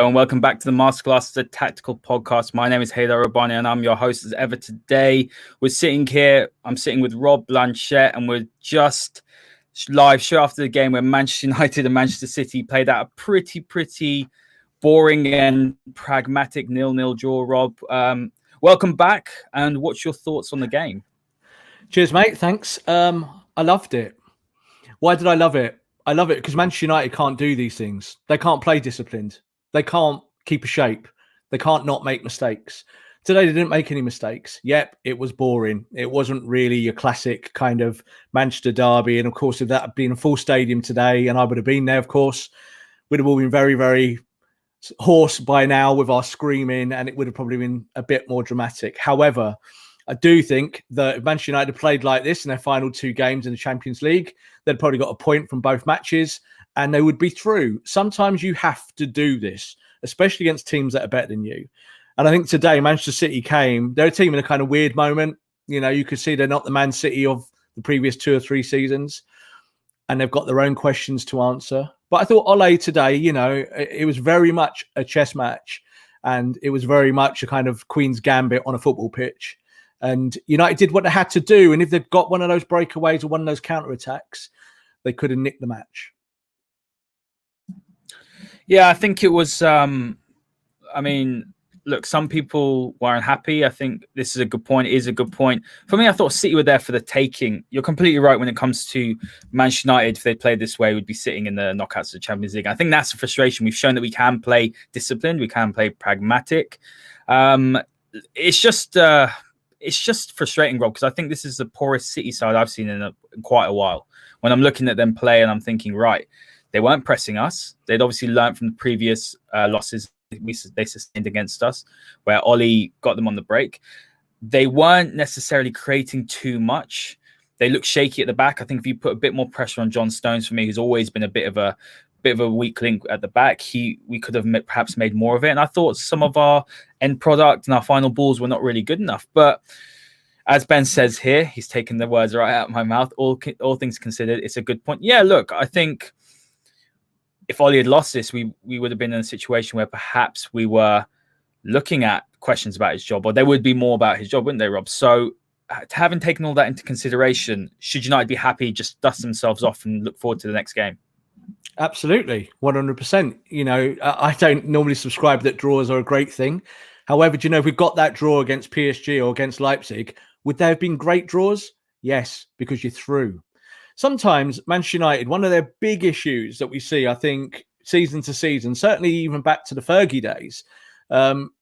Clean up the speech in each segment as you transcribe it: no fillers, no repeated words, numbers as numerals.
and welcome back to the Masterclass, the tactical podcast. My name is Haider Rubbani, and I'm your host as ever today. I'm sitting with Rob Blanchette, and we're just live show after the game where Manchester United and Manchester City played out a pretty boring and pragmatic 0-0 draw. Rob, welcome back, and what's your thoughts on the game? Cheers, mate. Thanks. I loved it. Why did I love it? I love it because Manchester United can't do these things. They can't play disciplined. They can't keep a shape. They can't not make mistakes. Today, they didn't make any mistakes. Yep, it was boring. It wasn't really your classic kind of Manchester derby. And of course, if that had been a full stadium today, and I would have been there, of course, we'd have all been very, very hoarse by now with our screaming, and it would have probably been a bit more dramatic. However, I do think that if Manchester United played like this in their final two games in the Champions League, they'd probably got a point from both matches and they would be through. Sometimes you have to do this, especially against teams that are better than you. And I think today Manchester City they're a team in a kind of weird moment. You know, you could see they're not the Man City of the previous 2 or 3 seasons, and they've got their own questions to answer. But I thought Ole today, you know, it was very much a chess match, and it was very much a kind of Queen's Gambit on a football pitch. And United did what they had to do. And if they'd got one of those breakaways or one of those counter-attacks, they could have nicked the match. Yeah, I think it was, look, some people were unhappy. I think this is a good point. It is a good point. For me, I thought City were there for the taking. You're completely right when it comes to Manchester United. If they played this way, we'd be sitting in the knockouts of the Champions League. I think that's a frustration. We've shown that we can play disciplined. We can play pragmatic. It's just frustrating, Rob, because I think this is the poorest City side I've seen in quite a while. When I'm looking at them play and I'm thinking, right, they weren't pressing us. They'd obviously learned from the previous losses they sustained against us, where Ole got them on the break. They weren't necessarily creating too much. They looked shaky at the back. I think if you put a bit more pressure on John Stones, for me, who's always been a bit of a weak link at the back, we could have perhaps made more of it. And I thought some of our end product and our final balls were not really good enough. But as Ben says here, he's taken the words right out of my mouth. All things considered, it's a good point. Yeah, look, I think if Ole had lost this, we would have been in a situation where perhaps we were looking at questions about his job, or there would be more about his job, wouldn't they, Rob? So having taken all that into consideration, should United be happy, just dust themselves off and look forward to the next game? Absolutely, 100%. You know, I don't normally subscribe that draws are a great thing. However, do you know, if we got that draw against PSG or against Leipzig, would there have been great draws? Yes, because you're through. Sometimes Manchester United, one of their big issues that we see, I think, season to season, certainly even back to the Fergie days,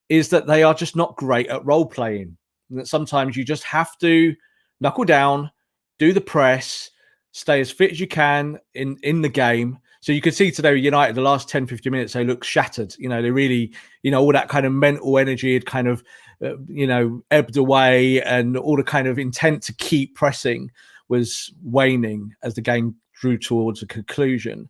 is that they are just not great at role playing. And that sometimes you just have to knuckle down, do the press, stay as fit as you can in the game. So you could see today with United, the last 10, 15 minutes, they looked shattered. You know, they really, you know, all that kind of mental energy had kind of, ebbed away, and all the kind of intent to keep pressing was waning as the game drew towards a conclusion.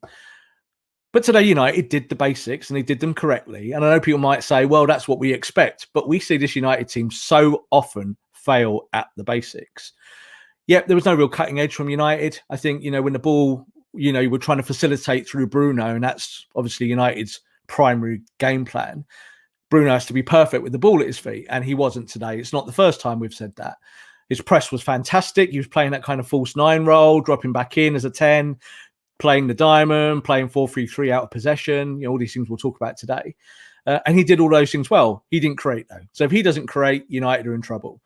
But today, United did the basics and they did them correctly. And I know people might say, well, that's what we expect. But we see this United team so often fail at the basics. Yep, there was no real cutting edge from United. I think, when the ball, you were trying to facilitate through Bruno, and that's obviously United's primary game plan. Bruno has to be perfect with the ball at his feet, and he wasn't today. It's not the first time we've said that. His press was fantastic. He was playing that kind of false 9 role, dropping back in as a 10, playing the diamond, playing 4-3-3 out of possession. All these things we'll talk about today. And he did all those things well. He didn't create, though. So if he doesn't create, United are in trouble.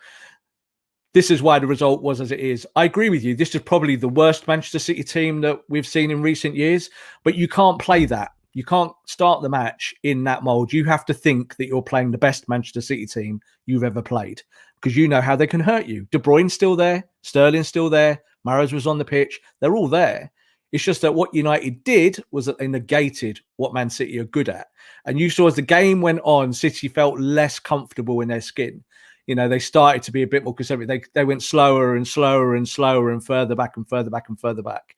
This is why the result was as it is. I agree with you. This is probably the worst Manchester City team that we've seen in recent years. But you can't play that. You can't start the match in that mould. You have to think that you're playing the best Manchester City team you've ever played, because you know how they can hurt you. De Bruyne's still there. Sterling's still there. Mahrez was on the pitch. They're all there. It's just that what United did was that they negated what Man City are good at. And you saw as the game went on, City felt less comfortable in their skin. They started to be a bit more conservative. They went slower and slower and slower and further back and further back and further back.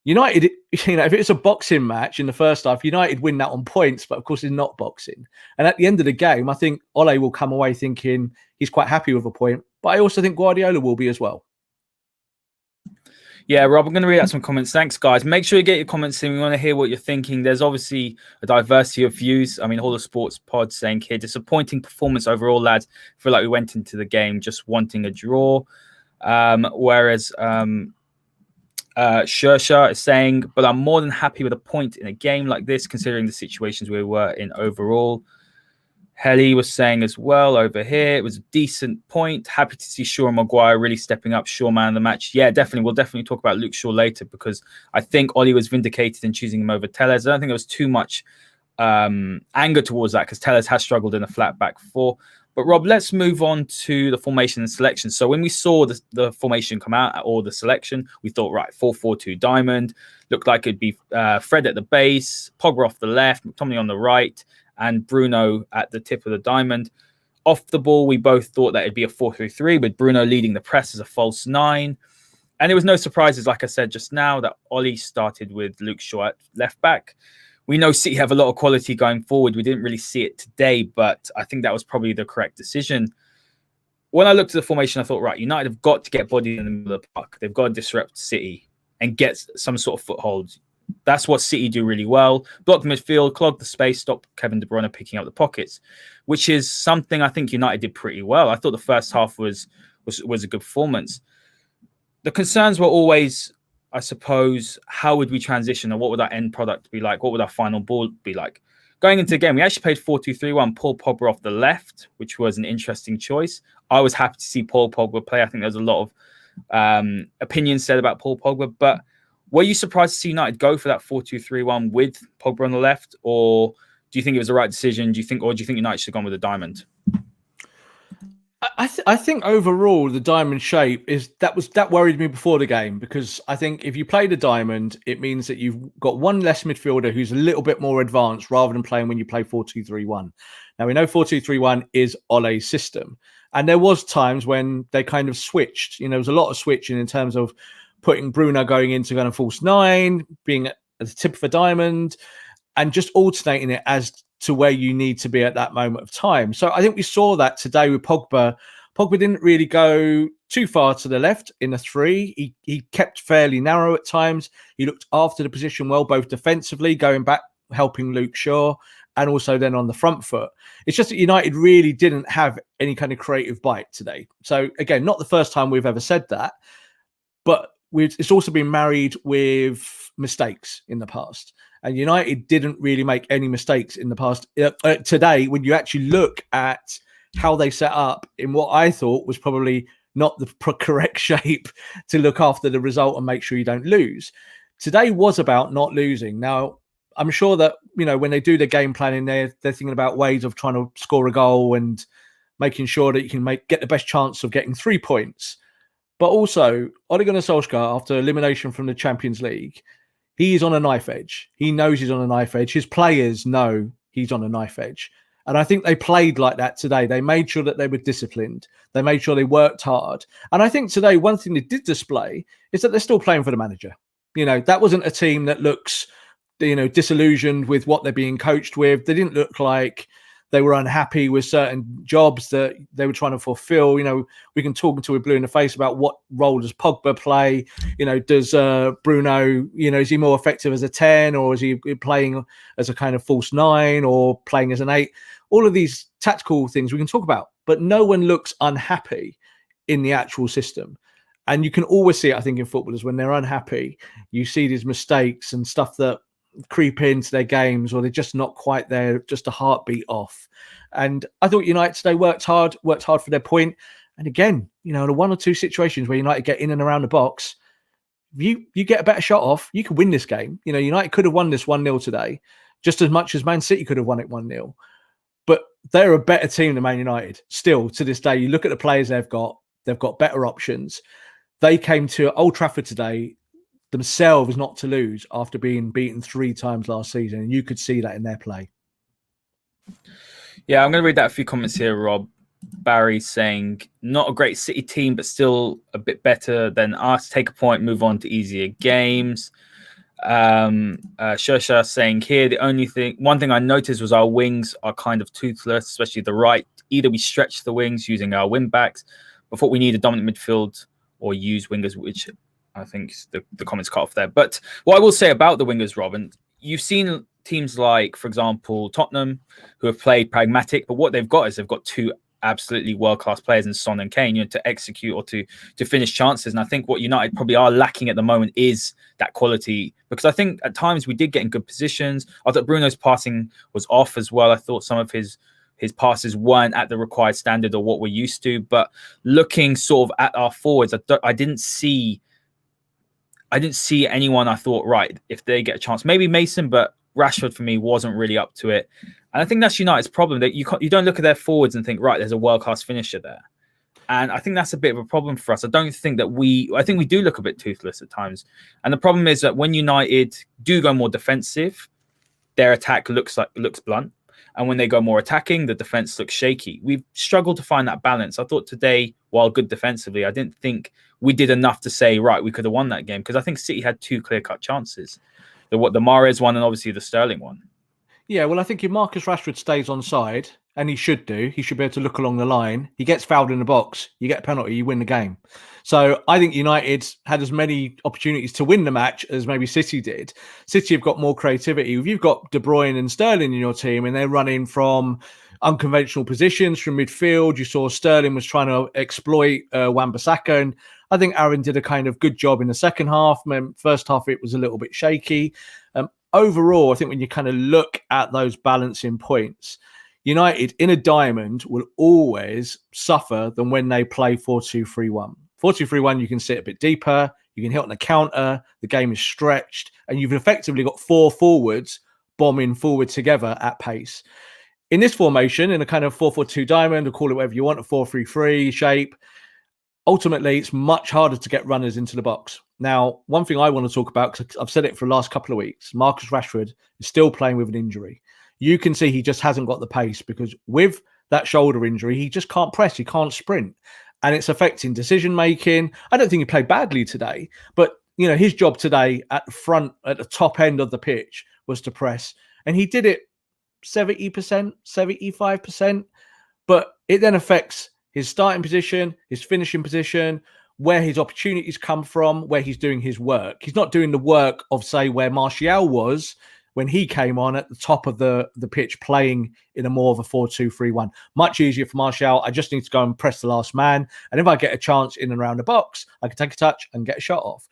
United, if it's a boxing match in the first half, United win that on points, but of course it's not boxing. And at the end of the game, I think Ole will come away thinking he's quite happy with a point, but I also think Guardiola will be as well. Yeah, Rob, I'm going to read out some comments. Thanks, guys. Make sure you get your comments in. We want to hear what you're thinking. There's obviously a diversity of views. I mean, all the sports pods saying here, disappointing performance overall, lads. Feel like we went into the game just wanting a draw. Whereas Shersha is saying, but I'm more than happy with a point in a game like this, considering the situations we were in overall. Helly was saying as well over here, it was a decent point. Happy to see Shaw and Maguire really stepping up. Shaw man of the match. Yeah, definitely. We'll definitely talk about Luke Shaw later, because I think Ole was vindicated in choosing him over Tellez. I don't think there was too much anger towards that, because Tellez has struggled in a flat back four. But Rob, let's move on to the formation and selection. So when we saw the formation come out, or the selection, we thought, right, 4-4-2 diamond. Looked like it'd be Fred at the base, Pogba off the left, McTominay on the right, and Bruno at the tip of the diamond. Off the ball, we both thought that it'd be a 4-3-3, with Bruno leading the press as a false nine. And there was no surprises, like I said just now, that Ole started with Luke Shaw at left back. We know City have a lot of quality going forward. We didn't really see it today, but I think that was probably the correct decision. When I looked at the formation, I thought, right, United have got to get bodied in the middle of the park. They've got to disrupt City and get some sort of foothold. That's what City do really well. Block the midfield, clog the space, stop Kevin De Bruyne picking up the pockets, which is something I think United did pretty well. I thought the first half was a good performance. The concerns were always, I suppose, how would we transition, or what would our end product be like? What would our final ball be like? Going into the game, we actually played 4-2-3-1, Paul Pogba off the left, which was an interesting choice. I was happy to see Paul Pogba play. I think there's a lot of opinions said about Paul Pogba, but were you surprised to see United go for that 4-2-3-1 with Pogba on the left, or do you think it was the right decision? Do you think United should have gone with a diamond? I think overall the diamond shape that worried me before the game, because I think if you play the diamond, it means that you've got one less midfielder who's a little bit more advanced, rather than playing when you play 4-2-3-1. Now we know 4-2-3-1 is Ole's system, and there was times when they kind of switched. There was a lot of switching in terms of putting Bruno going into kind of false nine, being at the tip of a diamond, and just alternating it as to where you need to be at that moment of time. So I think we saw that today with Pogba. Pogba didn't really go too far to the left in the three. He kept fairly narrow at times. He looked after the position well, both defensively, going back, helping Luke Shaw, and also then on the front foot. It's just that United really didn't have any kind of creative bite today. So again, not the first time we've ever said that, but it's also been married with mistakes in the past. And United didn't really make any mistakes in the past. Today, when you actually look at how they set up in what I thought was probably not the correct shape to look after the result and make sure you don't lose. Today was about not losing. Now, I'm sure that, when they do the game planning, they're thinking about ways of trying to score a goal and making sure that you can get the best chance of getting 3 points. But also, Ole Gunnar Solskjaer, after elimination from the Champions League, he's on a knife edge. He knows he's on a knife edge. His players know he's on a knife edge. And I think they played like that today. They made sure that they were disciplined. They made sure they worked hard. And I think today, one thing they did display is that they're still playing for the manager. That wasn't a team that looks, disillusioned with what they're being coached with. They didn't look like they were unhappy with certain jobs that they were trying to fulfill. We can talk until we're blue in the face about what role does Pogba play. Does Bruno, is he more effective as a 10, or is he playing as a kind of false 9, or playing as an 8? All of these tactical things we can talk about, but no one looks unhappy in the actual system. And you can always see it, I think, in footballers when they're unhappy. You see these mistakes and stuff that creep into their games, or they're just not quite there, just a heartbeat off. And I thought United today worked hard for their point. And again, in the 1 or 2 situations where United get in and around the box, you get a better shot off, you could win this game. United could have won this 1-0 today, just as much as Man City could have won it 1-0. But they're a better team than Man United. Still, to this day, you look at the players they've got better options. They came to Old Trafford today themselves not to lose after being beaten 3 times last season. And you could see that in their play. Yeah, I'm going to read out a few comments here, Rob. Barry saying, not a great City team, but still a bit better than us. Take a point, move on to easier games. Shersha saying here, one thing I noticed was our wings are kind of toothless, especially the right. Either we stretch the wings using our wing backs, but thought we need a dominant midfield, or use wingers, which I think the comments cut off there. But what I will say about the wingers, Rob, and you've seen teams like, for example, Tottenham, who have played pragmatic, but what they've got is they've got two absolutely world-class players in Son and Kane, to execute or to finish chances. And I think what United probably are lacking at the moment is that quality, because I think at times we did get in good positions. I thought Bruno's passing was off as well. I thought some of his passes weren't at the required standard or what we're used to. But looking sort of at our forwards, I didn't see anyone I thought, right, if they get a chance, maybe Mason, but Rashford for me wasn't really up to it. And I think that's United's problem, that you don't look at their forwards and think, right, there's a world-class finisher there. And I think that's a bit of a problem for us. I think we do look a bit toothless at times. And the problem is that when United do go more defensive, their attack looks blunt. And when they go more attacking, the defense looks shaky. We've struggled to find that balance. I thought today, while good defensively, I didn't think we did enough to say, right, we could have won that game, because I think City had two clear-cut chances. The Mahrez one and obviously the Sterling one. Yeah, well, I think if Marcus Rashford stays on side, and he should be able to look along the line, he gets fouled in the box, you get a penalty, you win the game. So I think United had as many opportunities to win the match as maybe City did. City have got more creativity. If you've got De Bruyne and Sterling in your team and they're running from unconventional positions from midfield, you saw Sterling was trying to exploit Wan-Bissaka, and I think Aaron did a kind of good job in the second half. First half, it was a little bit shaky. Overall, I think when you kind of look at those balancing points, United in a diamond will always suffer than when they play 4-2-3-1. 4-2-3-1, you can sit a bit deeper, you can hit on the counter, the game is stretched, and you've effectively got four forwards bombing forward together at pace. In this formation, in a kind of 4-4-2 diamond, or call it whatever you want, a 4-3-3 shape, ultimately, it's much harder to get runners into the box. Now, one thing I want to talk about, because I've said it for the last couple of weeks, Marcus Rashford is still playing with an injury. You can see he just hasn't got the pace, because with that shoulder injury, he just can't press, he can't sprint. And it's affecting decision-making. I don't think he played badly today, but his job today at the front, at the top end of the pitch, was to press. And he did it 70%, 75%. But it then affects his starting position, his finishing position, where his opportunities come from, where he's doing his work. He's not doing the work of, say, where Martial was when he came on at the top of the pitch, playing in a more of a 4-2-3-1. Much easier for Martial. I just need to go and press the last man. And if I get a chance in and around the box, I can take a touch and get a shot off.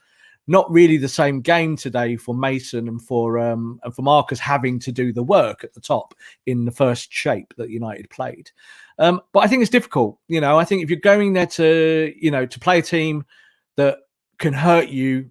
Not really the same game today for Mason and for Marcus having to do the work at the top in the first shape that United played. But I think it's difficult. I think if you're going there to play a team that can hurt you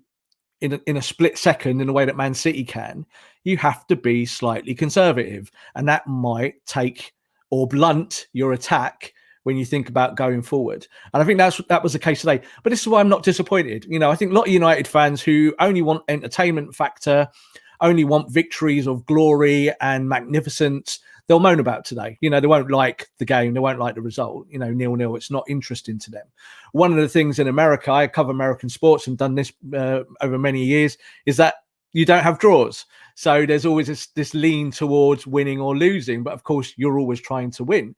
in a split second in the way that Man City can, you have to be slightly conservative, and that might take or blunt your attack when you think about going forward. And I think that was the case today. But this is why I'm not disappointed. I think a lot of United fans who only want entertainment factor, only want victories of glory and magnificence, they'll moan about today. They won't like the game. They won't like the result. 0-0. It's not interesting to them. One of the things in America, I cover American sports and done this over many years, is that you don't have draws. So there's always this lean towards winning or losing. But of course, you're always trying to win.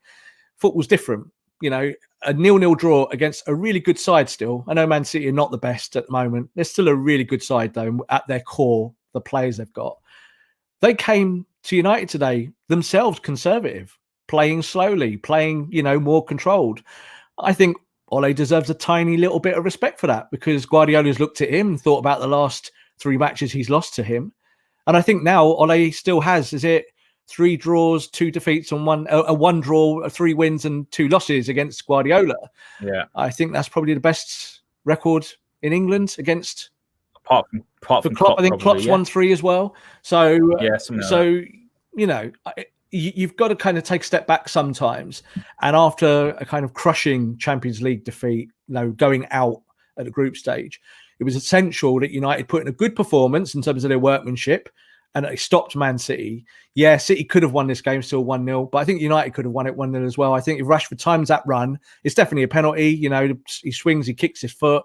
Football's different. A 0-0 draw against a really good side still. I know Man City are not the best at the moment. They're still a really good side, though, at their core, the players they've got. They came to United today themselves conservative, playing slowly, playing, more controlled. I think Ole deserves a tiny little bit of respect for that, because Guardiola's looked at him and thought about the last 3 matches he's lost to him. And I think now Ole still has, 3 draws, 2 defeats, and one draw, 3 wins and 2 losses against Guardiola. Yeah, I think that's probably the best record in England against. Apart from Klopp, I think Klopp's won 3 as well. So you've got to kind of take a step back sometimes. And after a kind of crushing Champions League defeat, going out at the group stage, it was essential that United put in a good performance in terms of their workmanship, and they stopped Man City. Yeah, City could have won this game still 1-0, but I think United could have won it 1-0 as well. I think if Rashford times that run, it's definitely a penalty. He swings, he kicks his foot.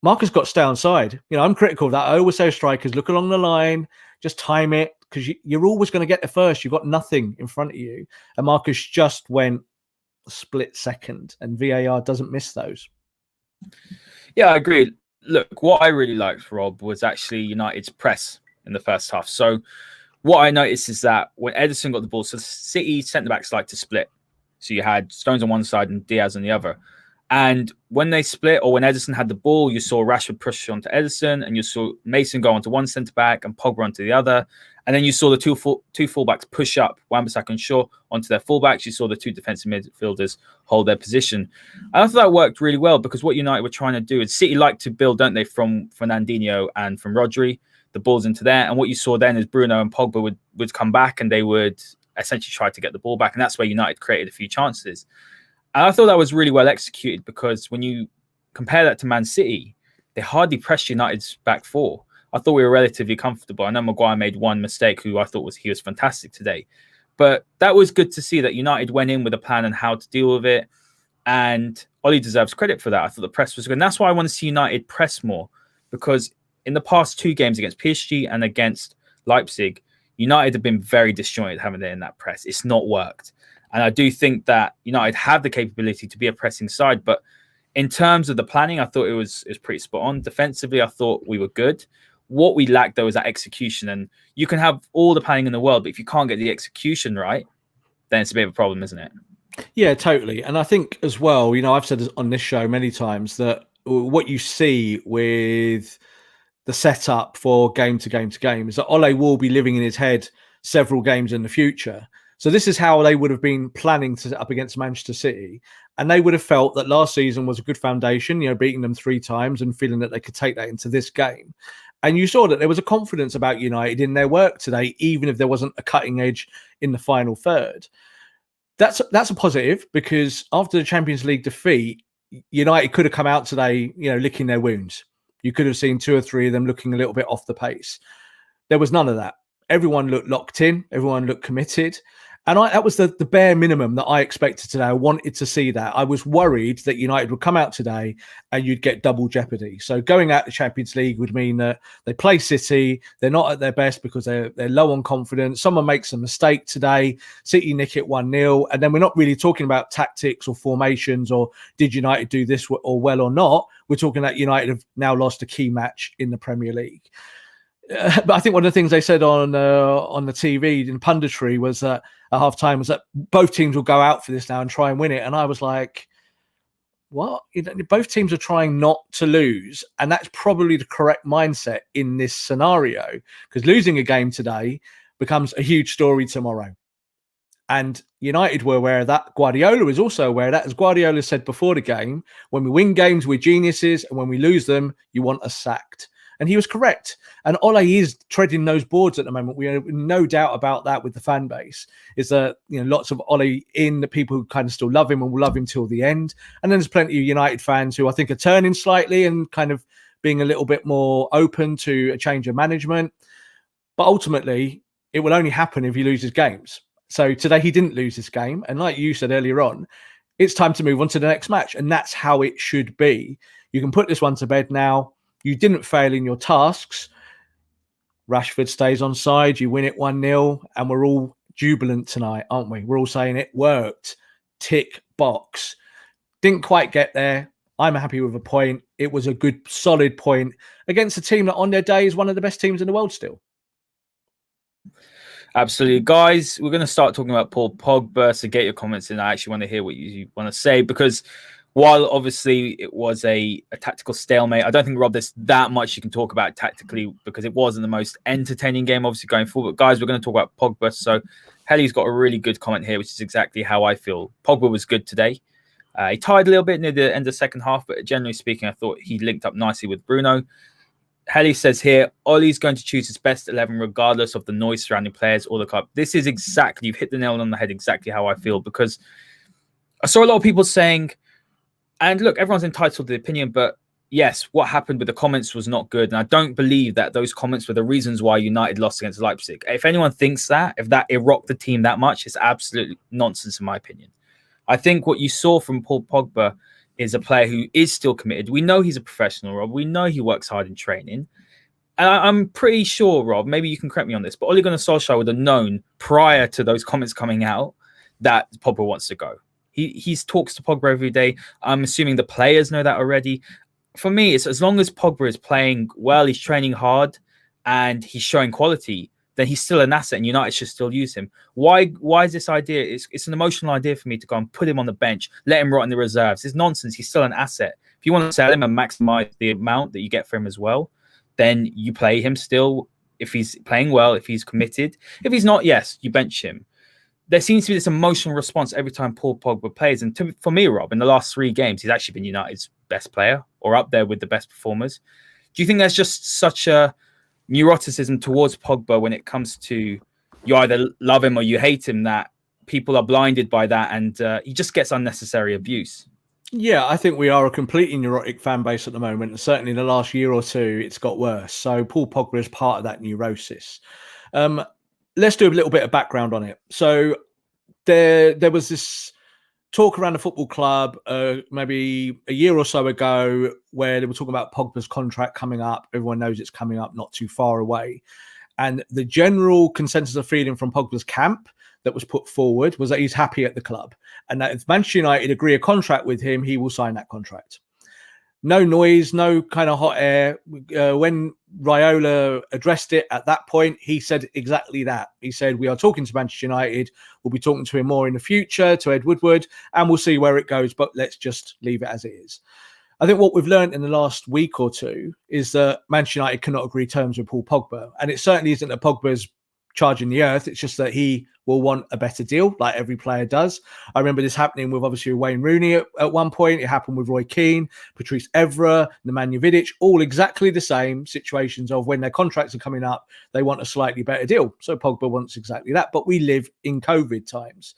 Marcus got to stay on side. I'm critical of that. I always say strikers, look along the line, just time it, because you're always going to get there first. You've got nothing in front of you. And Marcus just went a split second, and VAR doesn't miss those. Yeah, I agree. Look, what I really liked, Rob, was actually United's press in the first half. So what I noticed is that when Ederson got the ball, so City centre-backs like to split. So you had Stones on one side and Diaz on the other. And when they split, or when Ederson had the ball, you saw Rashford push onto Ederson, and you saw Mason go onto one centre-back and Pogba onto the other. And then you saw the two fullbacks push up, Wan-Bissaka and Shaw, onto their fullbacks. You saw the two defensive midfielders hold their position. And I thought that worked really well, because what United were trying to do is City like to build, don't they, from Fernandinho and from Rodri, the balls into there. And what you saw then is Bruno and Pogba would come back, and they would essentially try to get the ball back. And that's where United created a few chances. And I thought that was really well executed, because when you compare that to Man City, they hardly pressed United's back four. I thought we were relatively comfortable. I know Maguire made one mistake, who I thought he was fantastic today. But that was good to see that United went in with a plan on how to deal with it. And Ole deserves credit for that. I thought the press was good. And that's why I want to see United press more, because in the past two games against PSG and against Leipzig, United have been very disjointed, haven't they, in that press? It's not worked. And I do think that United have the capability to be a pressing side. But in terms of the planning, I thought it was pretty spot on. Defensively, I thought we were good. What we lacked, though, is that execution. And you can have all the planning in the world, but if you can't get the execution right, then it's a bit of a problem, isn't it? Yeah, totally. And I think as well, I've said on this show many times that what you see with the setup for game to game to game is that Ole will be living in his head several games in the future. So this is how they would have been planning to set up against Manchester City. And they would have felt that last season was a good foundation, beating them 3 times and feeling that they could take that into this game. And you saw that there was a confidence about United in their work today, even if there wasn't a cutting edge in the final third. That's a positive, because after the Champions League defeat, United could have come out today, licking their wounds. You could have seen 2 or 3 of them looking a little bit off the pace. There was none of that. Everyone looked locked in. Everyone looked committed. And that was the bare minimum that I expected today. I wanted to see that. I was worried that United would come out today and you'd get double jeopardy. So going out the Champions League would mean that they play City. They're not at their best because they're low on confidence. Someone makes a mistake today. City nick it 1-0. And then we're not really talking about tactics or formations or did United do this or well or not. We're talking that United have now lost a key match in the Premier League. But I think one of the things they said on the TV in punditry was that at half time was that both teams will go out for this now and try and win it. And I was like, what? Both teams are trying not to lose. And that's probably the correct mindset in this scenario, because losing a game today becomes a huge story tomorrow. And United were aware of that. Guardiola was also aware of that. As Guardiola said before the game, when we win games, we're geniuses. And when we lose them, you want us sacked. And he was correct. And Ole is treading those boards at the moment. We have no doubt about that with the fan base. Is that lots of Ole in, the people who kind of still love him and will love him till the end. And then there's plenty of United fans who I think are turning slightly and kind of being a little bit more open to a change of management. But ultimately, it will only happen if he loses games. So today he didn't lose this game. And like you said earlier on, it's time to move on to the next match. And that's how it should be. You can put this one to bed now. You didn't fail in your tasks. Rashford stays on side. You win it 1-0. And we're all jubilant tonight, aren't we? We're all saying it worked. Tick box. Didn't quite get there. I'm happy with a point. It was a good, solid point against a team that on their day is one of the best teams in the world still. Absolutely. Guys, we're going to start talking about Paul Pogba. So get your comments in. I actually want to hear what you want to say, because while obviously it was a tactical stalemate, I don't think, Rob, there's that much you can talk about tactically, because it wasn't the most entertaining game, obviously, going forward. But guys, we're going to talk about Pogba. So Helly's got a really good comment here, which is exactly how I feel. Pogba was good today. He tied a little bit near the end of the second half, but generally speaking, I thought he linked up nicely with Bruno. Helly says here, Ole's going to choose his best 11 regardless of the noise surrounding players or the club. This is exactly, you've hit the nail on the head, exactly how I feel, because I saw a lot of people saying, and look, everyone's entitled to the opinion, but yes, what happened with the comments was not good. And I don't believe that those comments were the reasons why United lost against Leipzig. If anyone thinks that, if that rocked the team that much, it's absolutely nonsense in my opinion. I think what you saw from Paul Pogba is a player who is still committed. We know he's a professional, Rob. We know he works hard in training. And I'm pretty sure, Rob, maybe you can correct me on this, but Ole Gunnar Solskjaer would have known prior to those comments coming out that Pogba wants to go. He talks to Pogba every day. I'm assuming the players know that already. for me, it's as long as Pogba is playing well, he's training hard, and he's showing quality, then he's still an asset, and United should still use him. Why is this idea? It's an emotional idea for me to go and put him on the bench, let him rot in the reserves. It's nonsense. He's still an asset. If you want to sell him and maximize the amount that you get for him as well, then you play him still if he's playing well, if he's committed. If he's not, yes, you bench him. There seems to be this emotional response every time Paul Pogba plays. And for me, Rob, in the last 3 games, he's actually been United's best player or up there with the best performers. Do you think there's just such a neuroticism towards Pogba when it comes to you either love him or you hate him, that people are blinded by that and he just gets unnecessary abuse? Yeah, I think we are a completely neurotic fan base at the moment. And certainly in the last year or two, it's got worse. So Paul Pogba is part of that neurosis. Let's do a little bit of background on it. So there was this talk around the football club maybe a year or so ago where they were talking about Pogba's contract coming up. Everyone knows it's coming up not too far away. And the general consensus of feeling from Pogba's camp that was put forward was that he's happy at the club and that if Manchester United agree a contract with him, he will sign that contract. No noise, no kind of hot air. When Raiola addressed it at that point, he said exactly that. He said, we are talking to Manchester United. We'll be talking to him more in the future, to Ed Woodward, and we'll see where it goes, but let's just leave it as it is. I think what we've learned in the last week or two is that Manchester United cannot agree terms with Paul Pogba. And it certainly isn't that Pogba's charging the earth. It's just that he will want a better deal, like every player does. I remember this happening with obviously Wayne Rooney at one point. It happened with Roy Keane, Patrice Evra, Nemanja Vidic, all exactly the same situations of when their contracts are coming up, they want a slightly better deal. So Pogba wants exactly that. But we live in COVID times.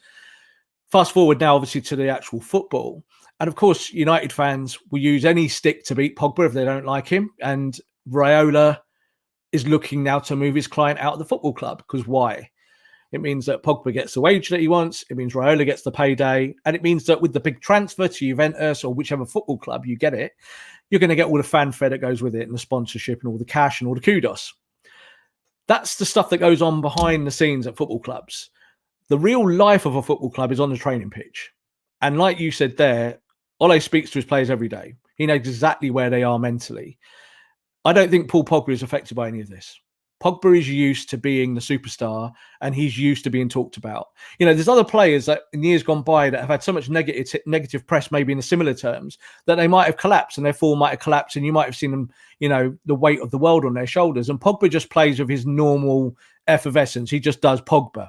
Fast forward now, obviously, to the actual football. And of course, United fans will use any stick to beat Pogba if they don't like him. And Raiola is looking now to move his client out of the football club. Because why? It means that Pogba gets the wage that he wants. It means Raiola gets the payday. And it means that with the big transfer to Juventus or whichever football club you get it, you're going to get all the fanfare that goes with it and the sponsorship and all the cash and all the kudos. That's the stuff that goes on behind the scenes at football clubs. The real life of a football club is on the training pitch. And like you said there, Ole speaks to his players every day. He knows exactly where they are mentally. I don't think Paul Pogba is affected by any of this. Pogba is used to being the superstar and he's used to being talked about. You know, there's other players that in years gone by that have had so much negative press, maybe in the similar terms, that they might have collapsed and their form might have collapsed and you might have seen them, you know, the weight of the world on their shoulders. And Pogba just plays with his normal effervescence. He just does Pogba.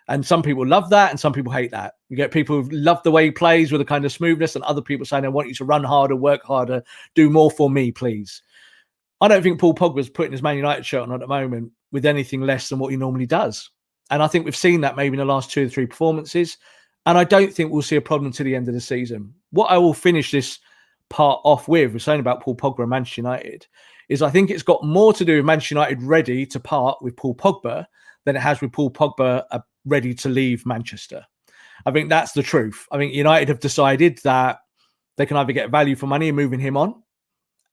And some people love that and some people hate that. You get people who love the way he plays with a kind of smoothness and other people saying, I want you to run harder, work harder, do more for me, please. I don't think Paul Pogba's putting his Man United shirt on at the moment with anything less than what he normally does. And I think we've seen that maybe in the last 2 or 3 performances. And I don't think we'll see a problem to the end of the season. What I will finish this part off with, we're saying about Paul Pogba and Manchester United, is I think it's got more to do with Manchester United ready to part with Paul Pogba than it has with Paul Pogba ready to leave Manchester. I think that's the truth. I think United have decided that they can either get value for money and moving him on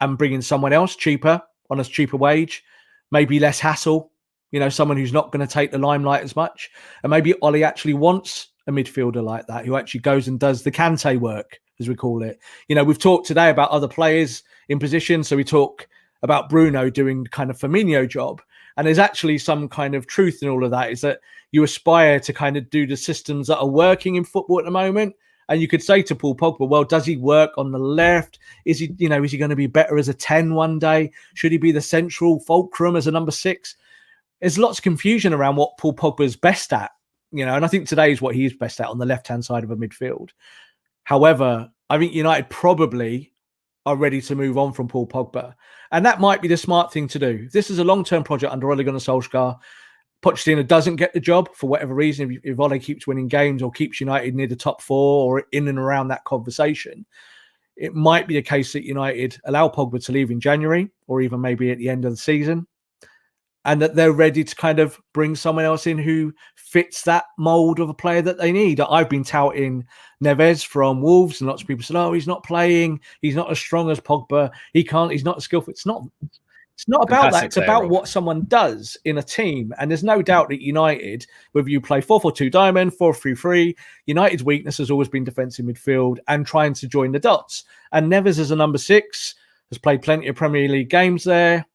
and bringing someone else cheaper on a cheaper wage, maybe less hassle, you know, someone who's not going to take the limelight as much. And maybe Ole actually wants a midfielder like that who actually goes and does the Kante work, as we call it. You know, we've talked today about other players in position. So we talk about Bruno doing kind of Firmino job. And there's actually some kind of truth in all of that, is that you aspire to kind of do the systems that are working in football at the moment. And you could say to Paul Pogba, well, does he work on the left? Is he going to be better as a 10 one day? Should he be the central fulcrum as a number 6? There's lots of confusion around what Paul Pogba is best at, you know, and I think today is what he is best at on the left-hand side of a midfield. However, I think United probably are ready to move on from Paul Pogba. And that might be the smart thing to do. This is a long-term project under Ole Gunnar Solskjaer. Pochettino doesn't get the job for whatever reason, if Ole keeps winning games or keeps United near the top 4 or in and around that conversation, it might be a case that United allow Pogba to leave in January or even maybe at the end of the season, and that they're ready to kind of bring someone else in who fits that mold of a player that they need. I've been touting Neves from Wolves, and lots of people said, oh, he's not playing. He's not as strong as Pogba. He's not as skillful. It's not about that. It's about what someone does in a team. And there's no doubt that United, whether you play 4-4-2 diamond, 4-3-3, United's weakness has always been defensive midfield and trying to join the dots. And Neves as a number 6, has played plenty of Premier League games there.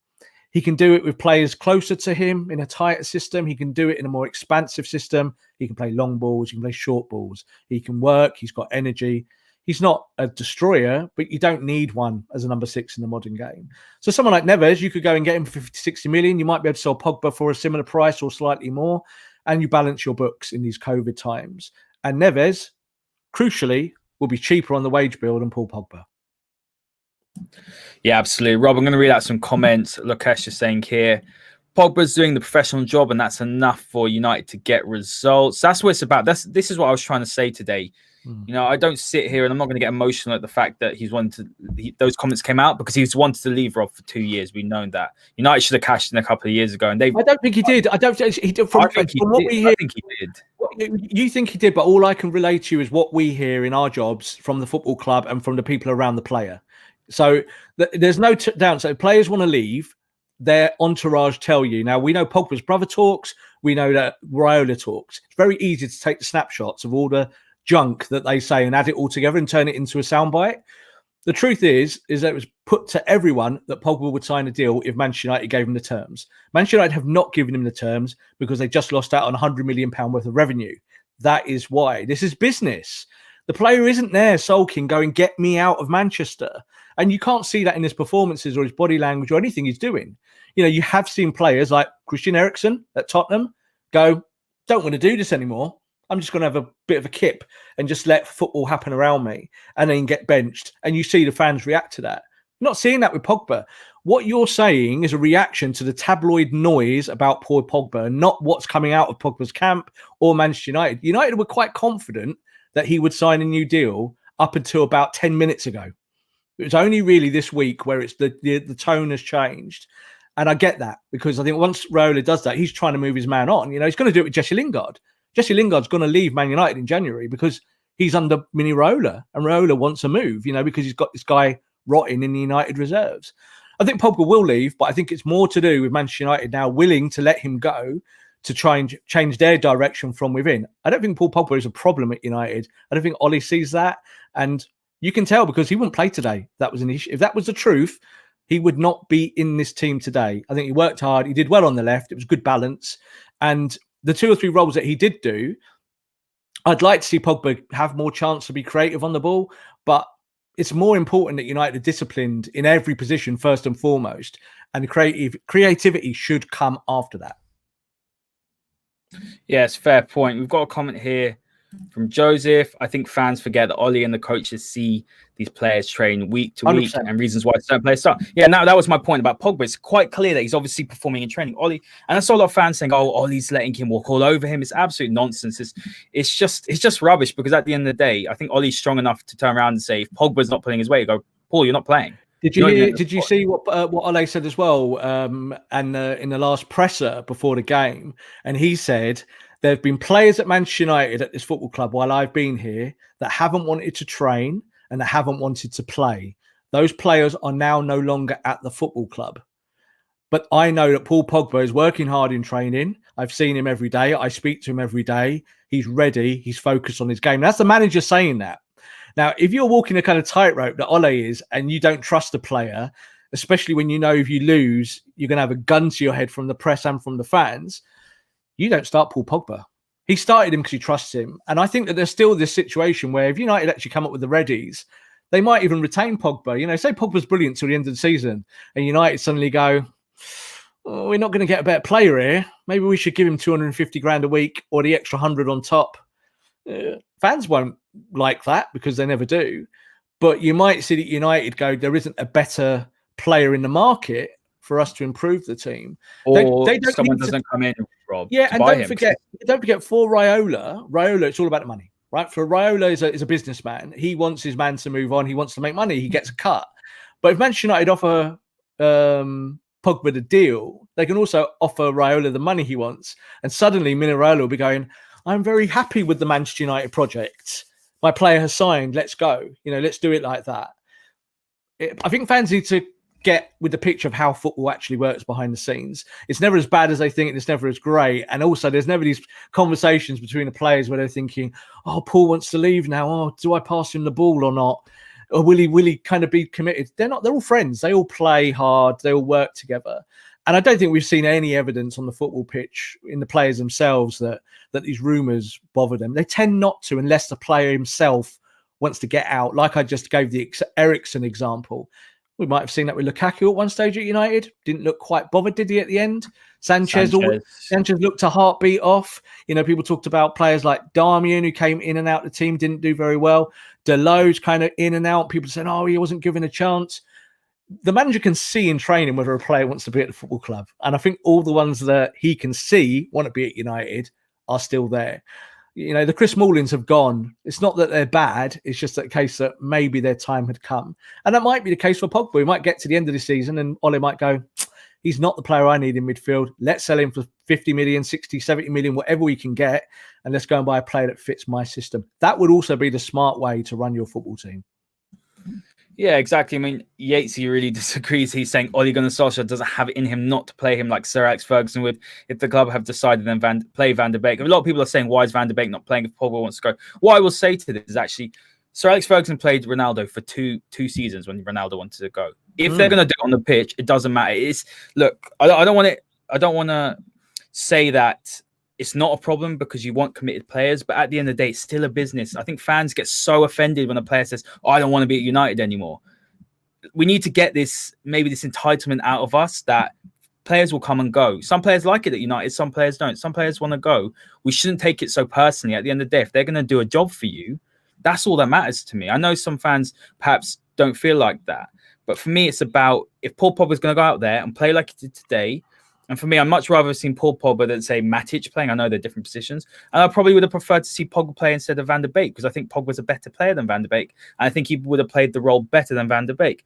He can do it with players closer to him in a tighter system. He can do it in a more expansive system. He can play long balls. He can play short balls. He can work. He's got energy. He's not a destroyer, but you don't need one as a number 6 in the modern game. So someone like Neves, you could go and get him for 50, 60 million. You might be able to sell Pogba for a similar price or slightly more, and you balance your books in these COVID times. And Neves, crucially, will be cheaper on the wage bill than Paul Pogba. Yeah, absolutely. Rob, I'm going to read out some comments. Lokesh is saying here, Pogba's doing the professional job, and that's enough for United to get results. That's what it's about. This is what I was trying to say today. You know, I don't sit here and I'm not going to get emotional at the fact that those comments came out, because he's wanted to leave, Rob, for 2 years. We've known that. United should have cashed in a couple of years ago, and I don't think he did. I think he did. You think he did, but all I can relate to you is what we hear in our jobs from the football club and from the people around the player. So there's no doubt. So if players want to leave, their entourage tell you. Now, we know Pogba's brother talks. We know that Raiola talks. It's very easy to take the snapshots of all the junk that they say and add it all together and turn it into a soundbite. The truth is that it was put to everyone that Pogba would sign a deal if Manchester United gave him the terms. Manchester United have not given him the terms because they just lost out on £100 million worth of revenue. That is why. This is business. The player isn't there sulking, going, get me out of Manchester. And you can't see that in his performances or his body language or anything he's doing. You know, you have seen players like Christian Eriksen at Tottenham go, don't want to do this anymore. I'm just going to have a bit of a kip and just let football happen around me and then get benched. And you see the fans react to that. You're not seeing that with Pogba. What you're saying is a reaction to the tabloid noise about Paul Pogba, and not what's coming out of Pogba's camp or Manchester United. United were quite confident that he would sign a new deal up until about 10 minutes ago. It was only really this week where it's the tone has changed. And I get that, because I think once Raiola does that, he's trying to move his man on. You know, he's going to do it with Jesse Lingard. Jesse Lingard's going to leave Man United in January because he's under mini Raiola, and Raiola wants a move, you know, because he's got this guy rotting in the United reserves. I think Pogba will leave, but I think it's more to do with Manchester United now willing to let him go to try and change their direction from within. I don't think Paul Pogba is a problem at United. I don't think Ole sees that. And you can tell because he wouldn't play today. That was an issue. If that was the truth, he would not be in this team today. I think he worked hard. He did well on the left. It was good balance. And the 2 or 3 roles that he did do, I'd like to see Pogba have more chance to be creative on the ball, but it's more important that United are disciplined in every position first and foremost, and the creativity should come after that. Yes, fair point. We've got a comment here from Joseph. I think fans forget that Ole and the coaches see these players train week to 100%. Week, and reasons why certain players start. Yeah, now that was my point about Pogba. It's quite clear that he's obviously performing in training. Ole, and I saw a lot of fans saying, "Oh, Ole's letting him walk all over him." It's absolute nonsense. It's just rubbish, because at the end of the day, I think Ole's strong enough to turn around and say, if Pogba's not pulling his weight, go, Paul, you're not playing. Did you see what Ole said as well? And in the last presser before the game, and he said, there have been players at Manchester United at this football club while I've been here that haven't wanted to train and that haven't wanted to play. Those players are now no longer at the football club. But I know that Paul Pogba is working hard in training. I've seen him every day. I speak to him every day. He's ready. He's focused on his game. That's the manager saying that. Now, if you're walking a kind of tightrope that Ole is, and you don't trust the player, especially when you know if you lose, you're going to have a gun to your head from the press and from the fans, you don't start Paul Pogba. He started him because he trusts him. And I think that there's still this situation where if United actually come up with the readies, they might even retain Pogba. You know, say Pogba's brilliant till the end of the season and United suddenly go, oh, we're not going to get a better player here. Maybe we should give him 250 grand a week or the extra 100 on top. Fans won't like that because they never do. But you might see that United go, there isn't a better player in the market for us to improve the team. Or someone doesn't come in, Rob. Yeah, and don't forget, for Raiola, it's all about the money, right? For Raiola is a businessman. He wants his man to move on. He wants to make money. He gets a cut. But if Manchester United offer Pogba the deal, they can also offer Raiola the money he wants. And suddenly, Raiola will be going, I'm very happy with the Manchester United project. My player has signed. Let's go. You know, let's do it like that. I think fans need to get with the picture of how football actually works behind the scenes. It's never as bad as they think. It's never as great. And also, there's never these conversations between the players where they're thinking, oh, Paul wants to leave now. Oh, do I pass him the ball or not? Or will he kind of be committed? They're not. They're all friends. They all play hard. They all work together. And I don't think we've seen any evidence on the football pitch in the players themselves that these rumours bother them. They tend not to unless the player himself wants to get out. Like I just gave the Eriksen example. We might have seen that with Lukaku at one stage at United. Didn't look quite bothered, did he, at the end? Sanchez looked a heartbeat off. People talked about players like Darmian, who came in and out the team, didn't do very well. Delo's kind of in and out. People said, he wasn't given a chance. The manager can see in training whether a player wants to be at the football club. And I think all the ones that he can see want to be at United are still there. The Chris Smallings have gone. It's not that they're bad. It's just a case that maybe their time had come. And that might be the case for Pogba. We might get to the end of the season and Ole might go, he's not the player I need in midfield. Let's sell him for 50 million, 60, 70 million, whatever we can get. And let's go and buy a player that fits my system. That would also be the smart way to run your football team. Yeah, exactly. I mean, Yatesy really disagrees. He's saying Ole Gunnar Solskjaer doesn't have it in him not to play him like Sir Alex Ferguson would if the club have decided then play Van der Beek. A lot of people are saying, why is Van der Beek not playing if Pogba wants to go? What I will say to this is actually, Sir Alex Ferguson played Ronaldo for two seasons when Ronaldo wanted to go. If they're going to do it on the pitch, it doesn't matter. I don't want to say that it's not a problem because you want committed players, but at the end of the day, it's still a business. I think fans get so offended when a player says, I don't want to be at United anymore. We need to get this entitlement out of us that players will come and go. Some players like it at United, some players don't. Some players want to go. We shouldn't take it so personally. At the end of the day, if they're going to do a job for you, that's all that matters to me. I know some fans perhaps don't feel like that, but for me, it's about if Paul Pogba is going to go out there and play like he did today. And for me, I'd much rather have seen Paul Pogba than, say, Matic playing. I know they're different positions. And I probably would have preferred to see Pogba play instead of Van der Beek because I think Pogba's a better player than Van der Beek. And I think he would have played the role better than Van der Beek.